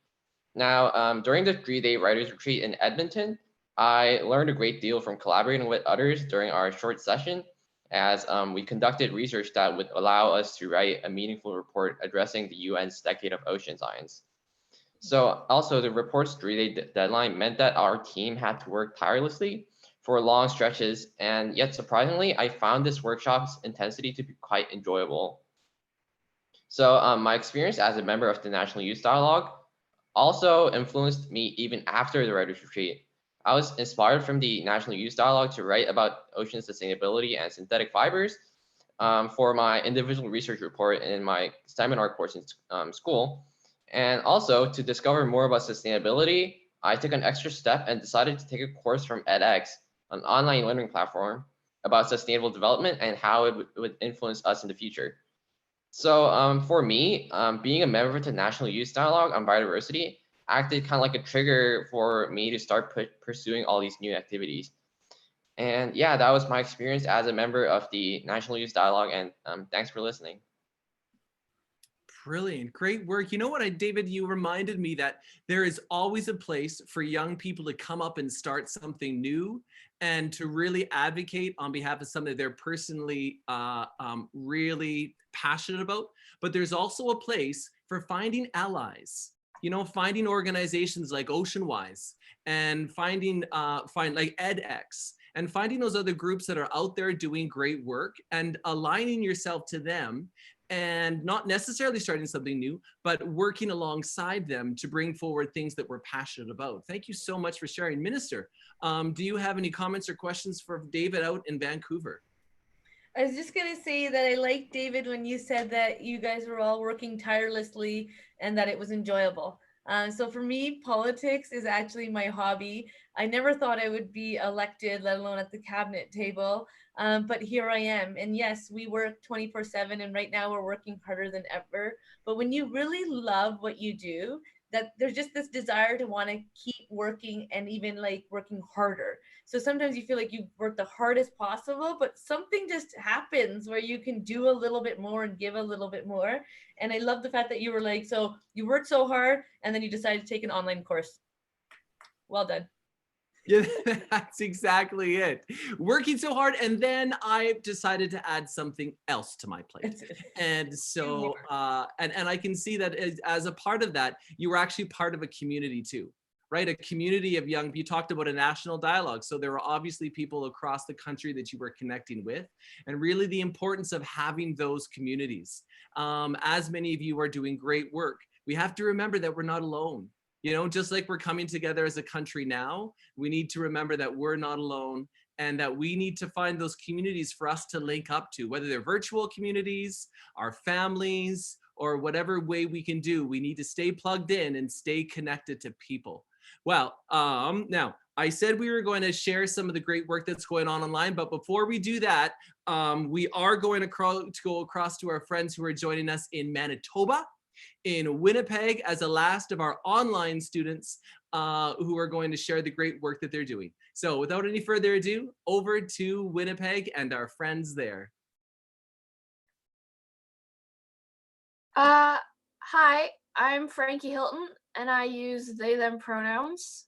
Now, during the 3-day writers' retreat in Edmonton, I learned a great deal from collaborating with others during our short session, as we conducted research that would allow us to write a meaningful report addressing the UN's Decade of Ocean Science. So also the report's 3-day deadline meant that our team had to work tirelessly for long stretches, and yet surprisingly, I found this workshop's intensity to be quite enjoyable. So my experience as a member of the National Youth Dialogue also influenced me even after the writers' retreat. I was inspired from the National Youth Dialogue to write about ocean sustainability and synthetic fibers for my individual research report in my seminar course in school. And also to discover more about sustainability, I took an extra step and decided to take a course from edX, an online learning platform, about sustainable development and how it would influence us in the future. So for me, being a member of the National Youth Dialogue on biodiversity acted kind of like a trigger for me to start pursuing all these new activities. And yeah, that was my experience as a member of the National Youth Dialogue, and thanks for listening. Brilliant, great work. You know what, David, you reminded me that there is always a place for young people to come up and start something new and to really advocate on behalf of something they're personally really passionate about. But there's also a place for finding allies, you know, finding organizations like OceanWise and finding like edX and finding those other groups that are out there doing great work and aligning yourself to them, and not necessarily starting something new, but working alongside them to bring forward things that we're passionate about. Thank you so much for sharing. Minister, do you have any comments or questions for David out in Vancouver? I was just going to say that I liked, David, when you said that you guys were all working tirelessly and that it was enjoyable. So for me, politics is actually my hobby. I never thought I would be elected, let alone at the cabinet table. But here I am. And yes, we work 24/7, and right now we're working harder than ever. But when you really love what you do, that there's just this desire to want to keep working and even like working harder. So sometimes you feel like you've worked the hardest possible, but something just happens where you can do a little bit more and give a little bit more. And I love the fact that you were like, so you worked so hard and then you decided to take an online course. Well done. Yeah, that's exactly it. Working so hard, and then I decided to add something else to my plate. And so, and I can see that as a part of that, you were actually part of a community too, right? A community of young, you talked about a national dialogue. So there were obviously people across the country that you were connecting with, and really the importance of having those communities. As many of you are doing great work, we have to remember that we're not alone. You know, just like we're coming together as a country now, we need to remember that we're not alone and that we need to find those communities for us to link up to, whether they're virtual communities, our families, or whatever way we can do. We need to stay plugged in and stay connected to people. Well, now I said we were going to share some of the great work that's going on online, but before we do that, we are going to go across to our friends who are joining us in Manitoba, in Winnipeg, as a last of our online students who are going to share the great work that they're doing. So without any further ado, over to Winnipeg and our friends there. Hi, I'm Frankie Hilton, and I use they, them pronouns.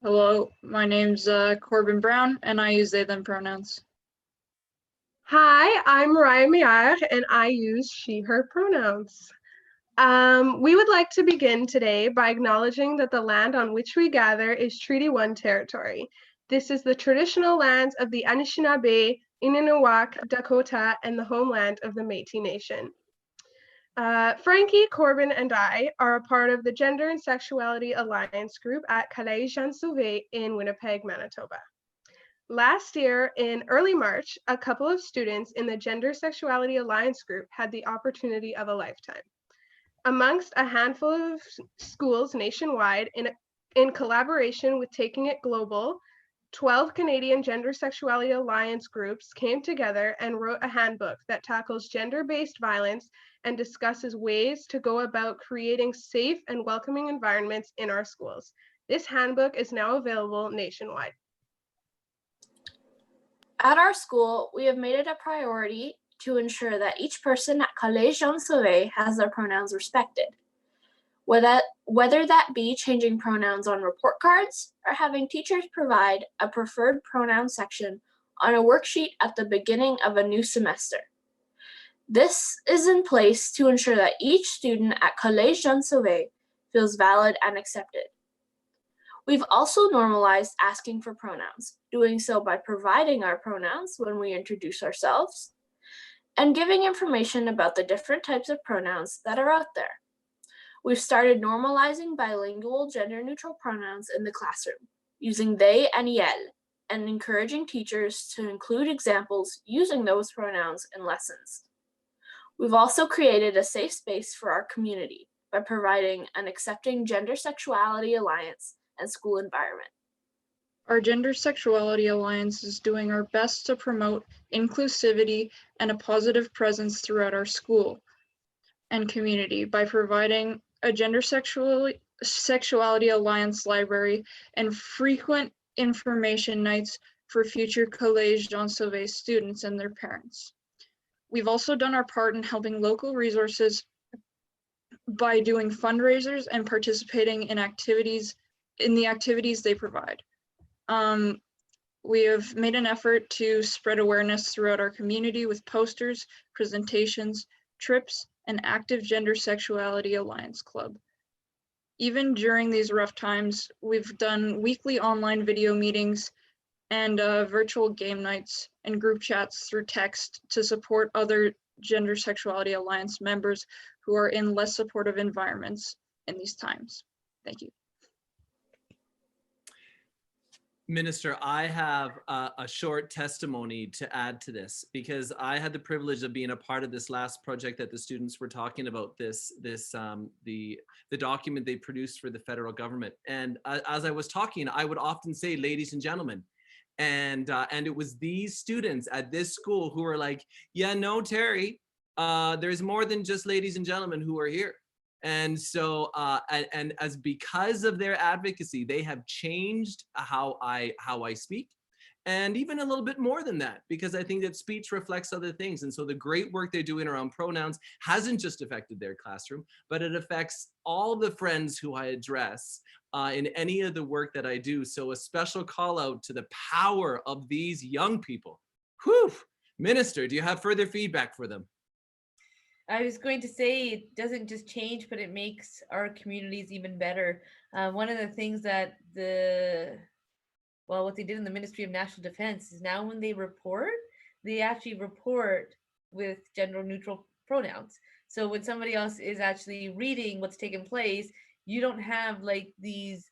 Hello, my name's Corbin Brown, and I use they, them pronouns. Hi, I'm Mariah Miar, and I use she, her pronouns. We would like to begin today by acknowledging that the land on which we gather is Treaty 1 territory. This is the traditional lands of the Anishinaabe, Innuwak, Dakota, and the homeland of the Métis Nation. Frankie, Corbin, and I are a part of the Gender and Sexuality Alliance group at Collège Jean Sauvé in Winnipeg, Manitoba. Last year, in early March, a couple of students in the Gender Sexuality Alliance group had the opportunity of a lifetime. Amongst a handful of schools nationwide, in collaboration with Taking It Global, 12 Canadian Gender Sexuality Alliance groups came together and wrote a handbook that tackles gender-based violence and discusses ways to go about creating safe and welcoming environments in our schools. This handbook is now available nationwide. At our school, we have made it a priority to ensure that each person at Collège Jean Sauvé has their pronouns respected. Whether that be changing pronouns on report cards or having teachers provide a preferred pronoun section on a worksheet at the beginning of a new semester. This is in place to ensure that each student at Collège Jean Sauvé feels valid and accepted. We've also normalized asking for pronouns, doing so by providing our pronouns when we introduce ourselves, and giving information about the different types of pronouns that are out there. We've started normalizing bilingual gender-neutral pronouns in the classroom, using they and elle, and encouraging teachers to include examples using those pronouns in lessons. We've also created a safe space for our community by providing an accepting Gender Sexuality Alliance and school environment. Our Gender Sexuality Alliance is doing our best to promote inclusivity and a positive presence throughout our school and community by providing a Gender Sexuality Alliance library and frequent information nights for future Collège Jean Sauvé students and their parents. We've also done our part in helping local resources by doing fundraisers and participating in the activities they provide. We have made an effort to spread awareness throughout our community with posters, presentations, trips, and active Gender Sexuality Alliance Club. Even during these rough times, we've done weekly online video meetings and virtual game nights and group chats through text to support other Gender Sexuality Alliance members who are in less supportive environments in these times. Thank you. Minister, I have a short testimony to add to this because I had the privilege of being a part of this last project that the students were talking about, the document they produced for the federal government. And as I was talking, I would often say, ladies and gentlemen, and it was these students at this school who were like, yeah, no, Terry, there's more than just ladies and gentlemen who are here. And so, and as because of their advocacy, they have changed how I speak, and even a little bit more than that, because I think that speech reflects other things. And so the great work they're doing around pronouns hasn't just affected their classroom, but it affects all the friends who I address in any of the work that I do. So a special call out to the power of these young people. Whew. Minister, do you have further feedback for them? I was going to say it doesn't just change, but it makes our communities even better. One of the things that what they did in the Ministry of National Defense is now when they report, they actually report with gender neutral pronouns. So when somebody else is actually reading what's taken place, you don't have like these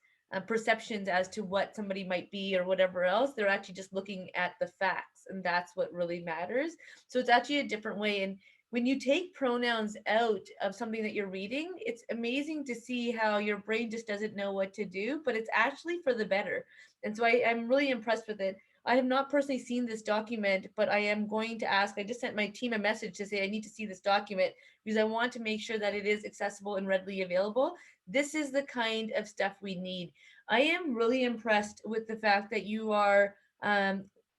perceptions as to what somebody might be or whatever else. They're actually just looking at the facts, and that's what really matters. So it's actually a different way. And when you take pronouns out of something that you're reading, it's amazing to see how your brain just doesn't know what to do, but it's actually for the better. And so I'm really impressed with it. I have not personally seen this document, but I am going to ask. I just sent my team a message to say I need to see this document because I want to make sure that it is accessible and readily available. This is the kind of stuff we need. I am really impressed with the fact that you are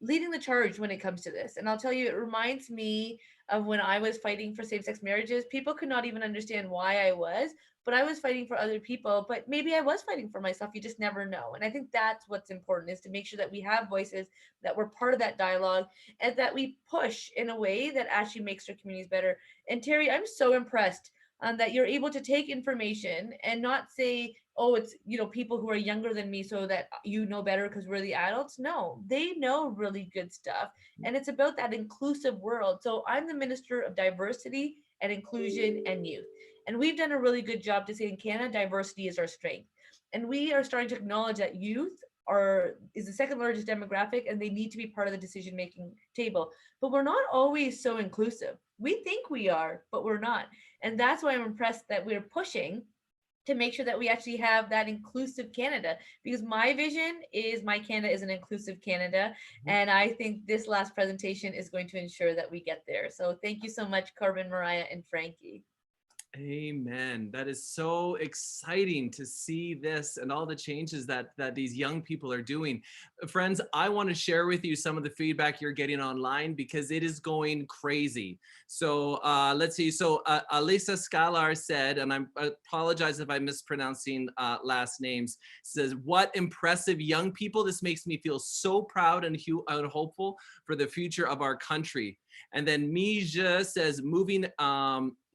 leading the charge when it comes to this. And I'll tell you, it reminds me of when I was fighting for same-sex marriages. People could not even understand why I was, but I was fighting for other people, but maybe I was fighting for myself. You just never know. And I think that's what's important, is to make sure that we have voices, that we're part of that dialogue, and that we push in a way that actually makes our communities better. And Terry, I'm so impressed. that you're able to take information and not say, oh, it's, you know, people who are younger than me so that you know better because we're the adults. No, they know really good stuff. And it's about that inclusive world. So I'm the Minister of Diversity and Inclusion and Youth. And we've done a really good job to say in Canada, diversity is our strength. And we are starting to acknowledge that youth is the second largest demographic and they need to be part of the decision-making table. But we're not always so inclusive. We think we are, but we're not. And that's why I'm impressed that we're pushing to make sure that we actually have that inclusive Canada, because my vision is my Canada is an inclusive Canada. And I think this last presentation is going to ensure that we get there. So thank you so much, Corbin, Mariah, and Frankie. Amen. That is so exciting to see this and all the changes that these young people are doing. Friends, I want to share with you some of the feedback you're getting online because it is going crazy. So let's see. So Alisa Scalar said, and I apologize if I'm mispronouncing last names, says, what impressive young people. This makes me feel so proud and hopeful for the future of our country. And then Mija says, moving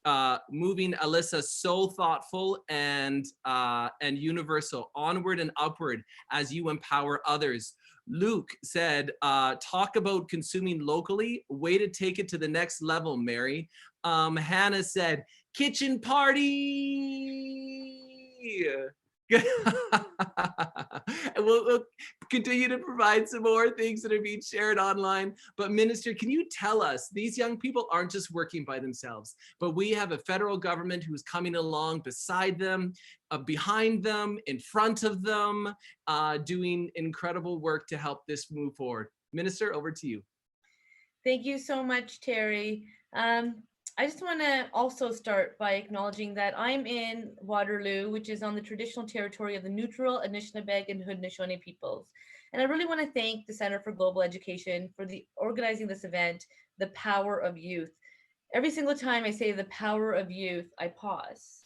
Alyssa, so thoughtful and universal, onward and upward as you empower others. Luke said, talk about consuming locally, way to take it to the next level, Mary. Hannah said, kitchen party. And we'll continue to provide some more things that are being shared online. But Minister, can you tell us, these young people aren't just working by themselves, but we have a federal government who's coming along beside them, behind them, in front of them, doing incredible work to help this move forward. Minister, over to you. Thank you so much, Terry. I just want to also start by acknowledging that I'm in Waterloo, which is on the traditional territory of the neutral Anishinaabe and Haudenosaunee peoples. And I really want to thank the Center for Global Education for organizing this event, The Power of Youth. Every single time I say the power of youth, I pause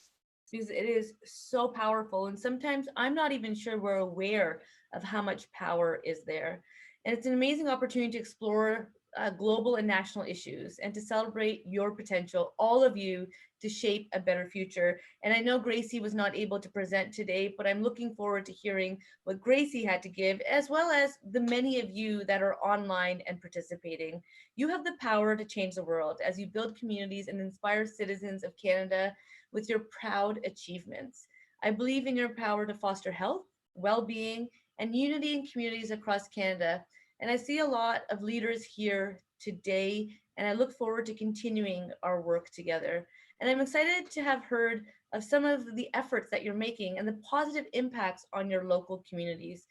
because it is so powerful. And sometimes I'm not even sure we're aware of how much power is there. And it's an amazing opportunity to explore global and national issues and to celebrate your potential, all of you, to shape a better future. And I know Gracie was not able to present today, but I'm looking forward to hearing what Gracie had to give, as well as the many of you that are online and participating. You have the power to change the world as you build communities and inspire citizens of Canada with your proud achievements. I believe in your power to foster health, well-being, and unity in communities across Canada. And I see a lot of leaders here today, and I look forward to continuing our work together. And I'm excited to have heard of some of the efforts that you're making and the positive impacts on your local communities.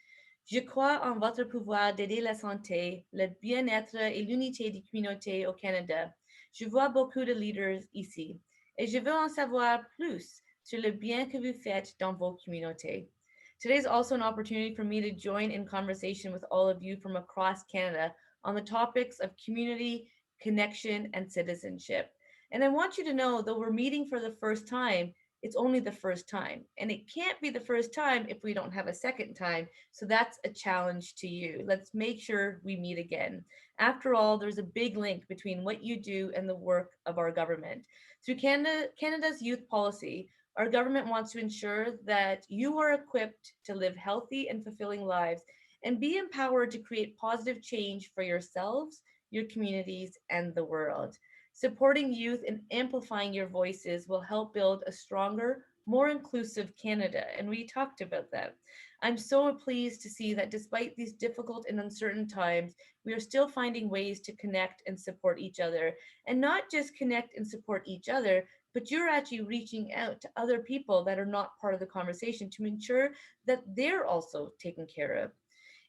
Je crois en votre pouvoir d'aider la santé, le bien-être et l'unité des communautés au Canada. Je vois beaucoup de leaders ici, et je veux en savoir plus sur le bien que vous faites dans vos communautés. Today is also an opportunity for me to join in conversation with all of you from across Canada on the topics of community, connection, and citizenship. And I want you to know, though we're meeting for the first time, it's only the first time. And it can't be the first time if we don't have a second time. So that's a challenge to you. Let's make sure we meet again. After all, there's a big link between what you do and the work of our government. Through Canada's youth policy, our government wants to ensure that you are equipped to live healthy and fulfilling lives and be empowered to create positive change for yourselves, your communities, and the world. Supporting youth and amplifying your voices will help build a stronger, more inclusive Canada, and we talked about that. I'm so pleased to see that despite these difficult and uncertain times, we are still finding ways to connect and support each other, and not just connect and support each other, but you're actually reaching out to other people that are not part of the conversation to ensure that they're also taken care of.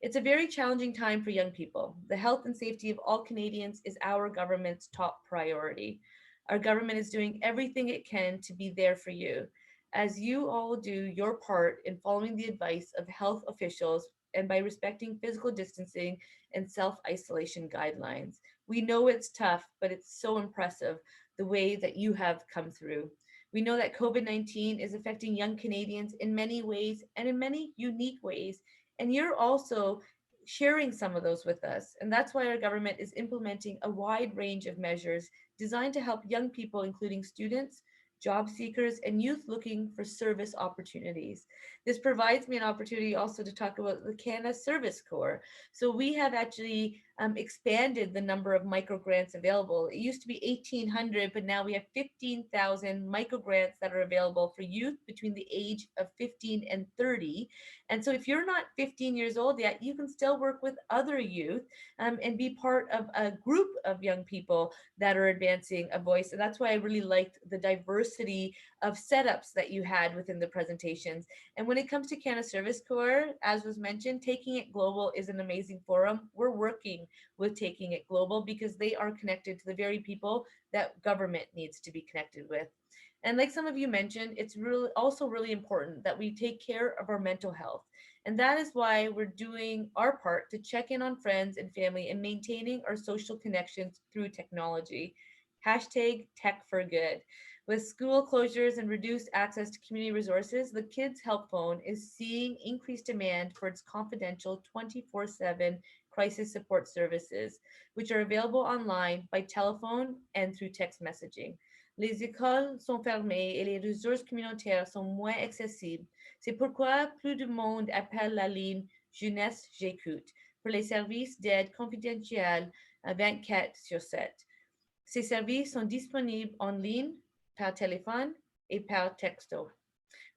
It's a very challenging time for young people. The health and safety of all Canadians is our government's top priority. Our government is doing everything it can to be there for you, as you all do your part in following the advice of health officials and by respecting physical distancing and self-isolation guidelines. We know it's tough, but it's so impressive the way that you have come through. We know that COVID-19 is affecting young Canadians in many ways and in many unique ways, and you're also sharing some of those with us. And that's why our government is implementing a wide range of measures designed to help young people, including students, job seekers, and youth looking for service opportunities. This provides me an opportunity also to talk about the Canada Service Corps. So we have actually expanded the number of micro grants available. It used to be 1,800, but now we have 15,000 micro grants that are available for youth between the age of 15 and 30. And so if you're not 15 years old yet, you can still work with other youth and be part of a group of young people that are advancing a voice. And that's why I really liked the diversity of setups that you had within the presentations. And when it comes to Canada Service Corps, as was mentioned, Taking It Global is an amazing forum. We're working with Taking It Global because they are connected to the very people that government needs to be connected with. And like some of you mentioned, it's also really important that we take care of our mental health. And that is why we're doing our part to check in on friends and family and maintaining our social connections through technology. Hashtag Tech for Good. With school closures and reduced access to community resources, the Kids Help Phone is seeing increased demand for its confidential 24/7 crisis support services, which are available online by telephone and through text messaging. Les écoles sont fermées et les ressources communautaires sont moins accessibles. C'est pourquoi plus de monde appelle la ligne Jeunesse J'écoute pour les services d'aide confidentielle 24/7. Ces services sont disponibles en ligne, par téléphone, et par texto.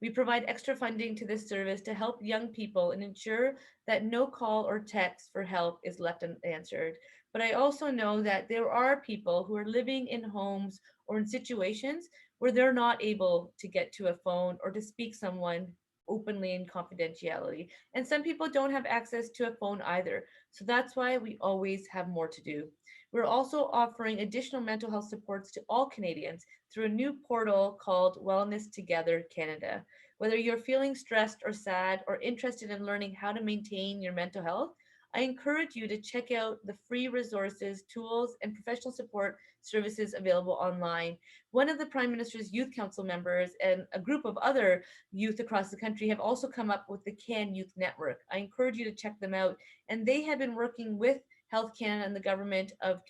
We provide extra funding to this service to help young people and ensure that no call or text for help is left unanswered. But I also know that there are people who are living in homes or in situations where they're not able to get to a phone or to speak someone openly in confidentiality. And some people don't have access to a phone either. So that's why we always have more to do. We're also offering additional mental health supports to all Canadians through a new portal called Wellness Together Canada. Whether you're feeling stressed or sad or interested in learning how to maintain your mental health, I encourage you to check out the free resources, tools, and professional support services available online. One of the Prime Minister's Youth Council members and a group of other youth across the country have also come up with the Can Youth Network. I encourage you to check them out. And they have been working with Health Canada and the government of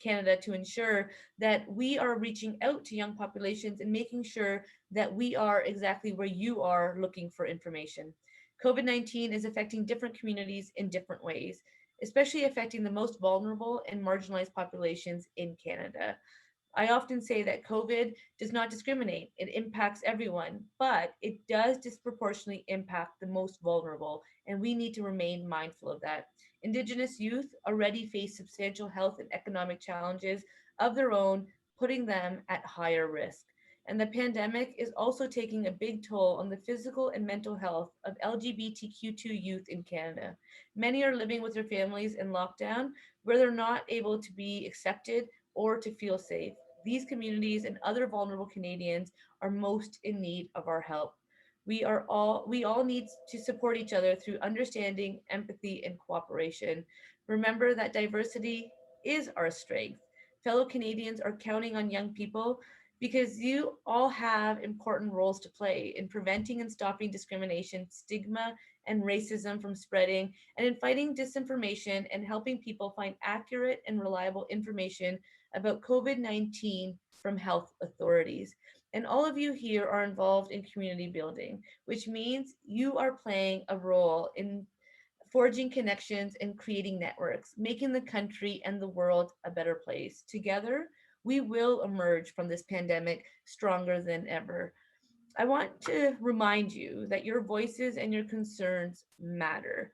Canada to ensure that we are reaching out to young populations and making sure that we are exactly where you are looking for information. COVID-19 is affecting different communities in different ways, especially affecting the most vulnerable and marginalized populations in Canada. I often say that COVID does not discriminate. It impacts everyone, but it does disproportionately impact the most vulnerable, and we need to remain mindful of that. Indigenous youth already face substantial health and economic challenges of their own, putting them at higher risk. And the pandemic is also taking a big toll on the physical and mental health of LGBTQ2 youth in Canada. Many are living with their families in lockdown where they're not able to be accepted or to feel safe. These communities and other vulnerable Canadians are most in need of our help. We all need to support each other through understanding, empathy, and cooperation. Remember that diversity is our strength. Fellow Canadians are counting on young people because you all have important roles to play in preventing and stopping discrimination, stigma, and racism from spreading, and in fighting disinformation and helping people find accurate and reliable information about COVID-19 from health authorities. And all of you here are involved in community building, which means you are playing a role in forging connections and creating networks, making the country and the world a better place. Together, we will emerge from this pandemic stronger than ever. I want to remind you that your voices and your concerns matter.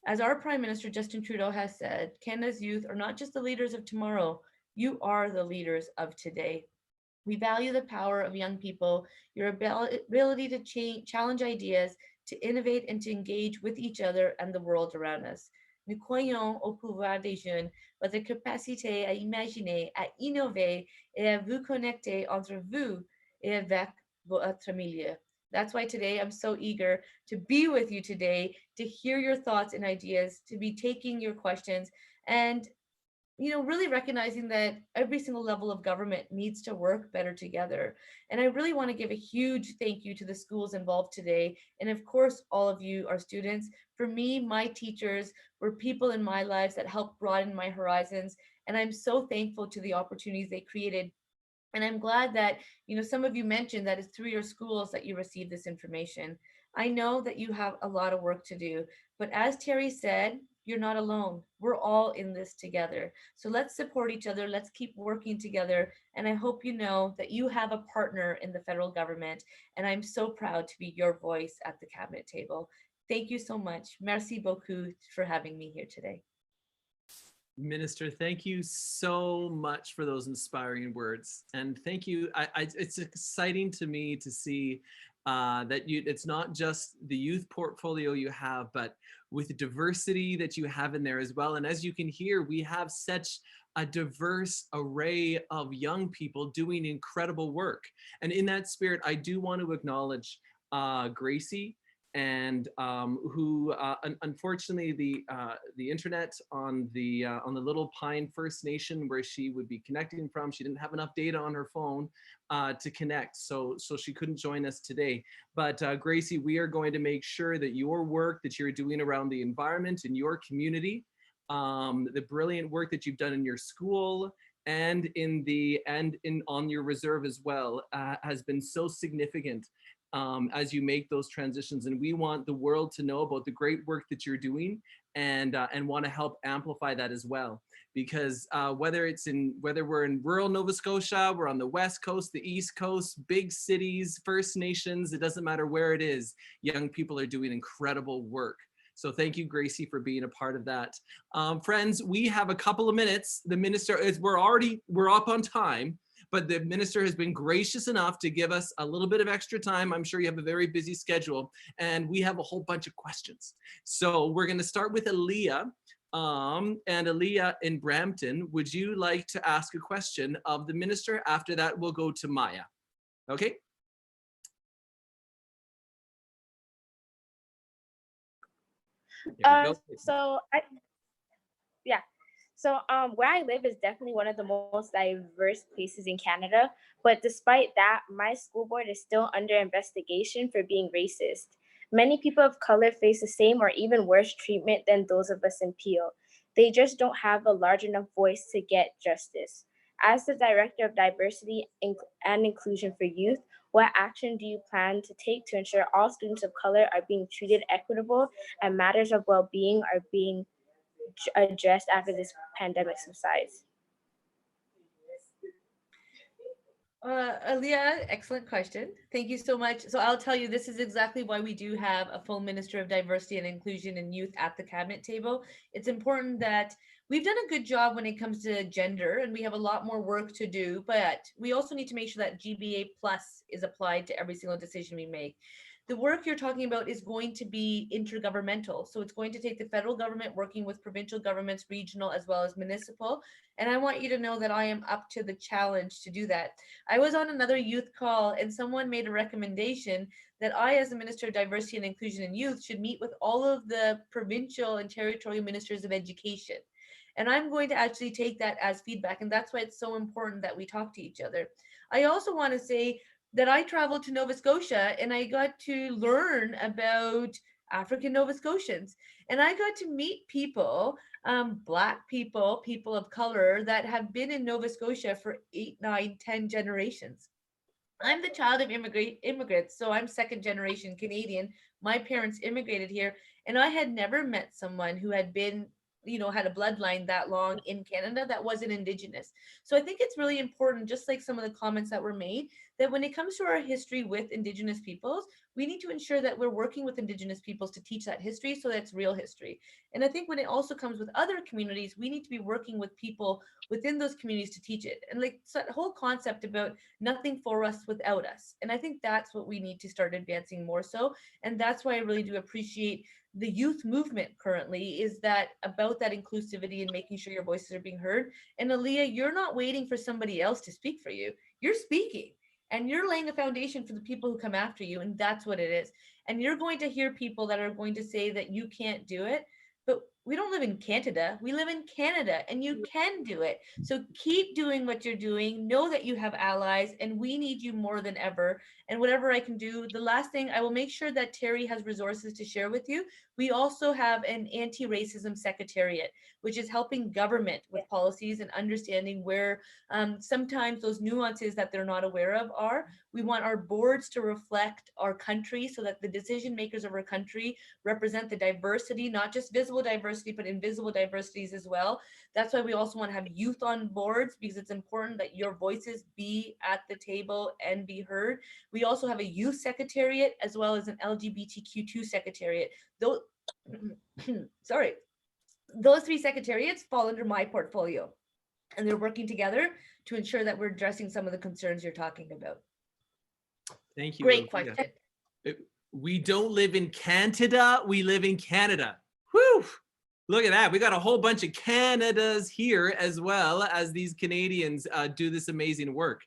As our Prime Minister Justin Trudeau has said, Canada's youth are not just the leaders of tomorrow, you are the leaders of today. We value the power of young people, your ability to challenge ideas, to innovate and to engage with each other and the world around us. Nous croyons au pouvoir des jeunes, votre capacité à imaginer, à innover et à vous connecter entre vous et avec votre milieu. That's why today I'm so eager to be with you today, to hear your thoughts and ideas, to be taking your questions, and really recognizing that every single level of government needs to work better together. And I really want to give a huge thank you to the schools involved today. And of course, all of you, our students. For me, my teachers were people in my lives that helped broaden my horizons. And I'm so thankful to the opportunities they created And I'm glad that, some of you mentioned that it's through your schools that you receive this information. I know that you have a lot of work to do, but as Terry said, you're not alone. We're all in this together. So let's support each other. Let's keep working together. And I hope you know that you have a partner in the federal government. And I'm so proud to be your voice at the cabinet table. Thank you so much. Merci beaucoup for having me here today. Minister, thank you so much for those inspiring words. And thank you. It's exciting to me to see that it's not just the youth portfolio you have, but with the diversity that you have in there as well. And as you can hear, we have such a diverse array of young people doing incredible work. And in that spirit, I do want to acknowledge Gracie, and who unfortunately the internet on the Little Pine First Nation where she would be connecting from, she didn't have enough data on her phone to connect, so she couldn't join us today. But Gracie, we are going to make sure that your work that you're doing around the environment in your community, the brilliant work that you've done in your school and on your reserve as well, has been so significant as you make those transitions. And we want the world to know about the great work that you're doing, and want to help amplify that as well. Because whether we're in rural Nova Scotia, we're on the West Coast, the East Coast, big cities, First Nations, it doesn't matter where it is, young people are doing incredible work. So thank you, Gracie, for being a part of that. Friends, we have a couple of minutes. The minister we're up on time, but the minister has been gracious enough to give us a little bit of extra time. I'm sure you have a very busy schedule, and we have a whole bunch of questions. So we're going to start with Aliyah. And Aliyah in Brampton, would you like to ask a question of the minister? After that, we'll go to Maya. Okay? So where I live is definitely one of the most diverse places in Canada, but despite that, my school board is still under investigation for being racist. Many people of color face the same or even worse treatment than those of us in Peel. They just don't have a large enough voice to get justice. As the Director of Diversity and Inclusion for Youth, what action do you plan to take to ensure all students of color are being treated equitable and matters of well-being are being addressed after this pandemic subsides? Aliyah, excellent question. Thank you so much. So I'll tell you, this is exactly why we do have a full Minister of Diversity and Inclusion and Youth at the cabinet table. It's important that we've done a good job when it comes to gender, and we have a lot more work to do, but we also need to make sure that GBA plus is applied to every single decision we make. The work you're talking about is going to be intergovernmental. So it's going to take the federal government working with provincial governments, regional, as well as municipal. And I want you to know that I am up to the challenge to do that. I was on another youth call and someone made a recommendation that I, as the Minister of Diversity and Inclusion and Youth, should meet with all of the provincial and territorial ministers of education. And I'm going to actually take that as feedback. And that's why it's so important that we talk to each other. I also want to say that I traveled to Nova Scotia and I got to learn about African Nova Scotians. And I got to meet people, Black people, people of color that have been in Nova Scotia for 8, 9, 10 generations. I'm the child of immigrants, so I'm second generation Canadian. My parents immigrated here, and I had never met someone who had been, had a bloodline that long in Canada that wasn't Indigenous. So I think it's really important, just like some of the comments that were made, that when it comes to our history with Indigenous peoples, we need to ensure that we're working with Indigenous peoples to teach that history so that's real history. And I think when it also comes with other communities, we need to be working with people within those communities to teach it. And like so that whole concept about nothing for us without us. And I think that's what we need to start advancing more so. And that's why I really do appreciate the youth movement currently, is that about that inclusivity and making sure your voices are being heard. And Aliyah, you're not waiting for somebody else to speak for you. You're speaking. And you're laying a foundation for the people who come after you. And that's what it is. And you're going to hear people that are going to say that you can't do it. But we don't live in Canada, we live in Canada, and you can do it. So keep doing what you're doing. Know that you have allies, and we need you more than ever. And whatever I can do, the last thing, I will make sure that Terry has resources to share with you. We also have an anti-racism secretariat, which is helping government with policies and understanding where sometimes those nuances that they're not aware of are. We want our boards to reflect our country so that the decision makers of our country represent the diversity, not just visible diversity, but invisible diversities as well. That's why we also want to have youth on boards, because it's important that your voices be at the table and be heard. We also have a youth secretariat as well as an LGBTQ2 secretariat. Those, sorry, those three secretariats fall under my portfolio, and they're working together to ensure that we're addressing some of the concerns you're talking about. Thank you. Great Aliyah. question. We don't live in Canada, we live in Canada. Whew! Look at that. We got a whole bunch of Canadas here, as well as these Canadians do this amazing work.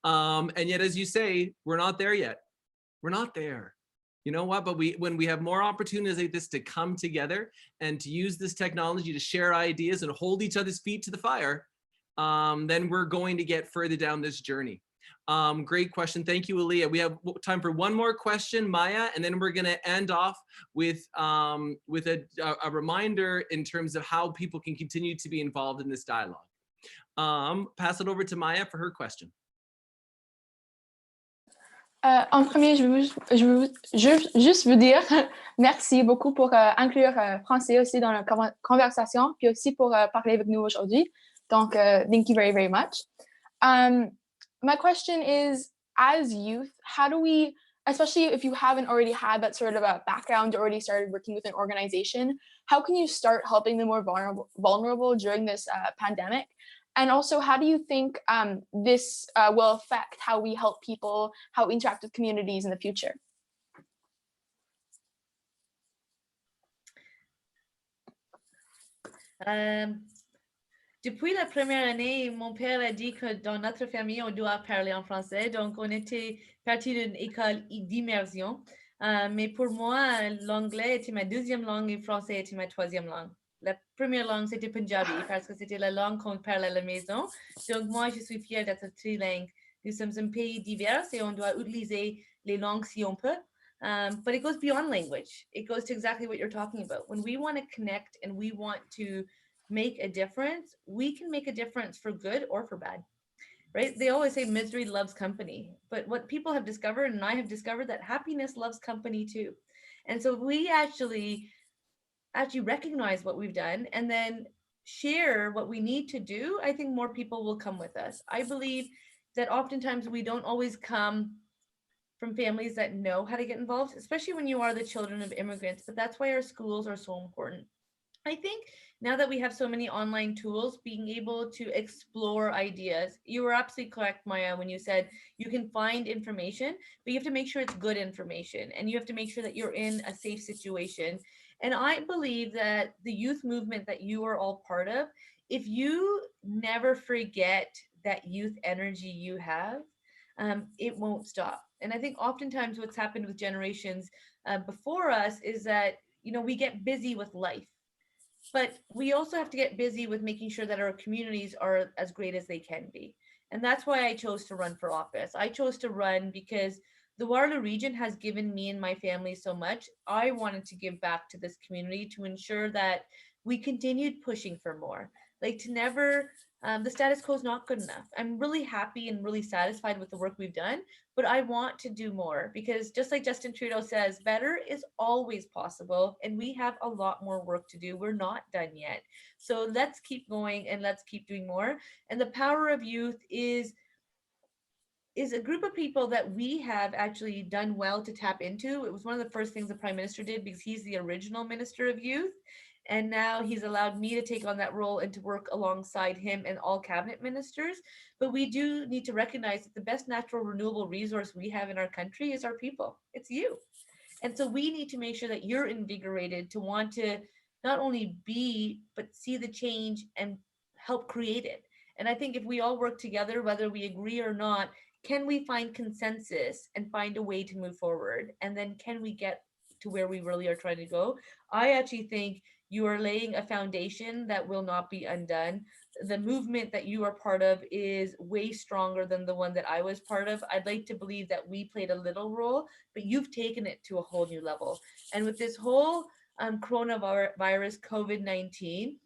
And yet, as you say, we're not there yet. We're not there. You know what? But when we have more opportunities like this to come together and to use this technology to share ideas and hold each other's feet to the fire, then we're going to get further down this journey. Great question. Thank you, Aliyah. We have time for one more question, Maya, and then we're going to end off with a reminder in terms of how people can continue to be involved in this dialogue. Pass it over to Maya for her question. En premier, je veux juste vous dire merci beaucoup pour inclure français aussi dans la conversation, puis aussi pour parler avec nous aujourd'hui. Donc, thank you very, very much. My question is, as youth, how do we, especially if you haven't already had that sort of a background, already started working with an organization, how can you start helping the more vulnerable during this pandemic? And also, how do you think this will affect how we help people, how we interact with communities in the future? Depuis la première année, mon père a dit que dans notre famille, on doit parler en français. Donc, on était parti d'une école d'immersion. Mais pour moi, l'anglais était ma deuxième langue et le français était ma troisième langue. La première langue, c'était Punjabi, parce que c'était la langue qu'on parle à la maison. Donc, moi, je suis fière d'être trilingue. Nous sommes un pays divers et on doit utiliser les langues si on peut. But it goes beyond language. It goes to exactly what you're talking about. When we want to connect and we want to make a difference, we can make a difference for good or for bad, right? They always say misery loves company, but what people have discovered, and I have discovered, that happiness loves company too. And so we actually recognize what we've done and then share what we need to do, I think more people will come with us. I believe that oftentimes we don't always come from families that know how to get involved, especially when you are the children of immigrants, but that's why our schools are so important. I think now that we have so many online tools, being able to explore ideas, you were absolutely correct, Maya, when you said you can find information, but you have to make sure it's good information, and you have to make sure that you're in a safe situation. And I believe that the youth movement that you are all part of, if you never forget that youth energy you have, it won't stop. And I think oftentimes what's happened with generations before us is that, you know, we get busy with life. But we also have to get busy with making sure that our communities are as great as they can be. And that's why I chose to run for office. I chose to run because the Waterloo region has given me and my family so much. I wanted to give back to this community to ensure that we continued pushing for more. Like, to never, the status quo is not good enough. I'm really happy and really satisfied with the work we've done, but I want to do more, because just like Justin Trudeau says, better is always possible, and we have a lot more work to do. We're not done yet. So let's keep going and let's keep doing more. And the power of youth is a group of people that we have actually done well to tap into. It was one of the first things the Prime Minister did, because he's the original Minister of Youth. And now he's allowed me to take on that role and to work alongside him and all cabinet ministers. But we do need to recognize that the best natural renewable resource we have in our country is our people. It's you. And so we need to make sure that you're invigorated to want to not only be, but see the change and help create it. And I think if we all work together, whether we agree or not, can we find consensus and find a way to move forward? And then can we get to where we really are trying to go? I actually think You are laying a foundation that will not be undone. The movement that you are part of is way stronger than the one that I was part of. I'd like to believe that we played a little role, but you've taken it to a whole new level. And with this whole coronavirus, COVID-19,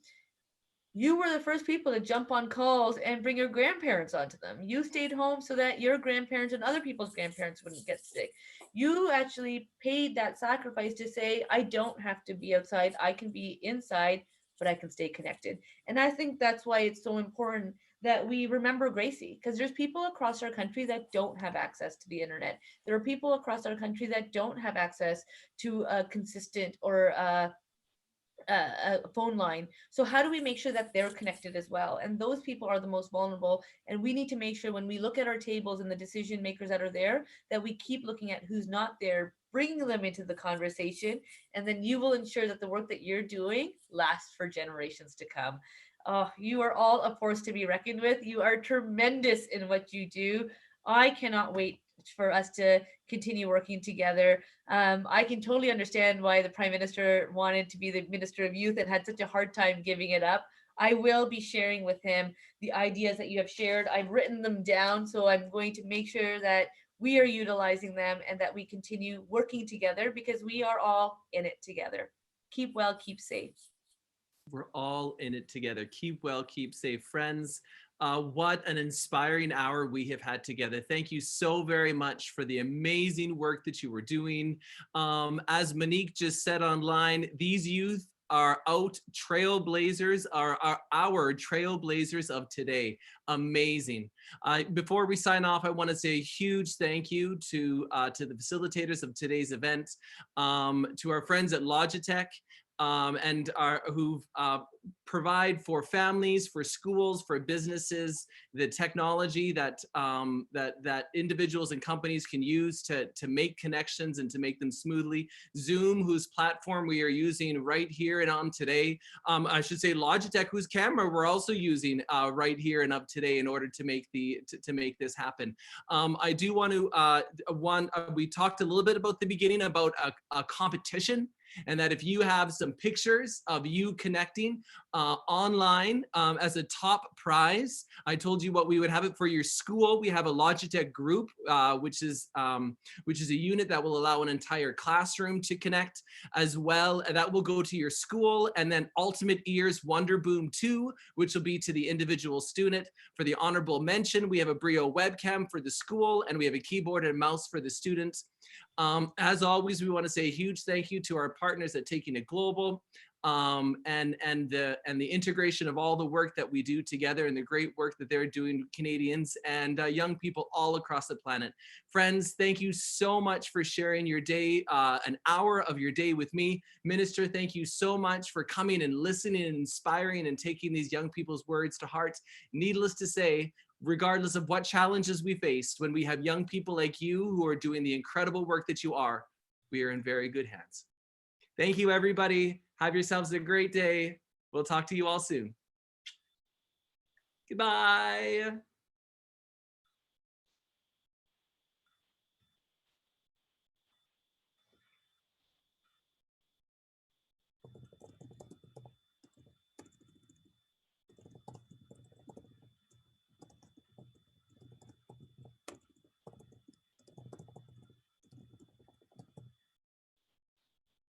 you were the first people to jump on calls and bring your grandparents onto them. You stayed home so that your grandparents and other people's grandparents wouldn't get sick. You actually paid that sacrifice to say, I don't have to be outside, I can be inside, but I can stay connected. And I think that's why it's so important that we remember Gracie, because there's people across our country that don't have access to the internet. There are people across our country that don't have access to a consistent or a phone line. So how do we make sure that they're connected as well? And those people are the most vulnerable. And we need to make sure when we look at our tables and the decision makers that are there, that we keep looking at who's not there, bringing them into the conversation. And then you will ensure that the work that you're doing lasts for generations to come. You are all a force to be reckoned with. You are tremendous in what you do. I cannot wait for us to continue working together. I can totally understand why the Prime Minister wanted to be the Minister of Youth and had such a hard time giving it up. I will be sharing with him the ideas that you have shared. I've written them down, so I'm going to make sure that we are utilizing them and that we continue working together because we are all in it together. Keep well, keep safe. We're all in it together. Keep well, keep safe, friends. What an inspiring hour we have had together. Thank you so very much for the amazing work that you were doing. As Monique just said online, these youth are out trailblazers, are our trailblazers of today. Amazing. Before we sign off, I want to say a huge thank you to the facilitators of today's event, to our friends at Logitech, and who provide for families, for schools, for businesses, the technology that that individuals and companies can use to make connections and to make them smoothly. Zoom, whose platform we are using right here and on today. I should say Logitech, whose camera we're also using right here and up today in order to make to make this happen. I do want to we talked a little bit about the beginning about a competition, and that if you have some pictures of you connecting online as a top prize, I told you what we would have it for your school. We have a Logitech group, which is a unit that will allow an entire classroom to connect as well. And that will go to your school. And then Ultimate Ears Wonder Boom 2, which will be to the individual student. For the honorable mention, we have a Brio webcam for the school, and we have a keyboard and mouse for the students. As always, we want to say a huge thank you to our partners at Taking It Global, and the integration of all the work that we do together and the great work that they're doing, Canadians and young people all across the planet. Friends, thank you so much for sharing your day, an hour of your day with me. Minister, thank you so much for coming and listening and inspiring and taking these young people's words to heart. Needless to say, regardless of what challenges we face, when we have young people like you who are doing the incredible work that you are, we are in very good hands. Thank you, everybody. Have yourselves a great day. We'll talk to you all soon. Goodbye.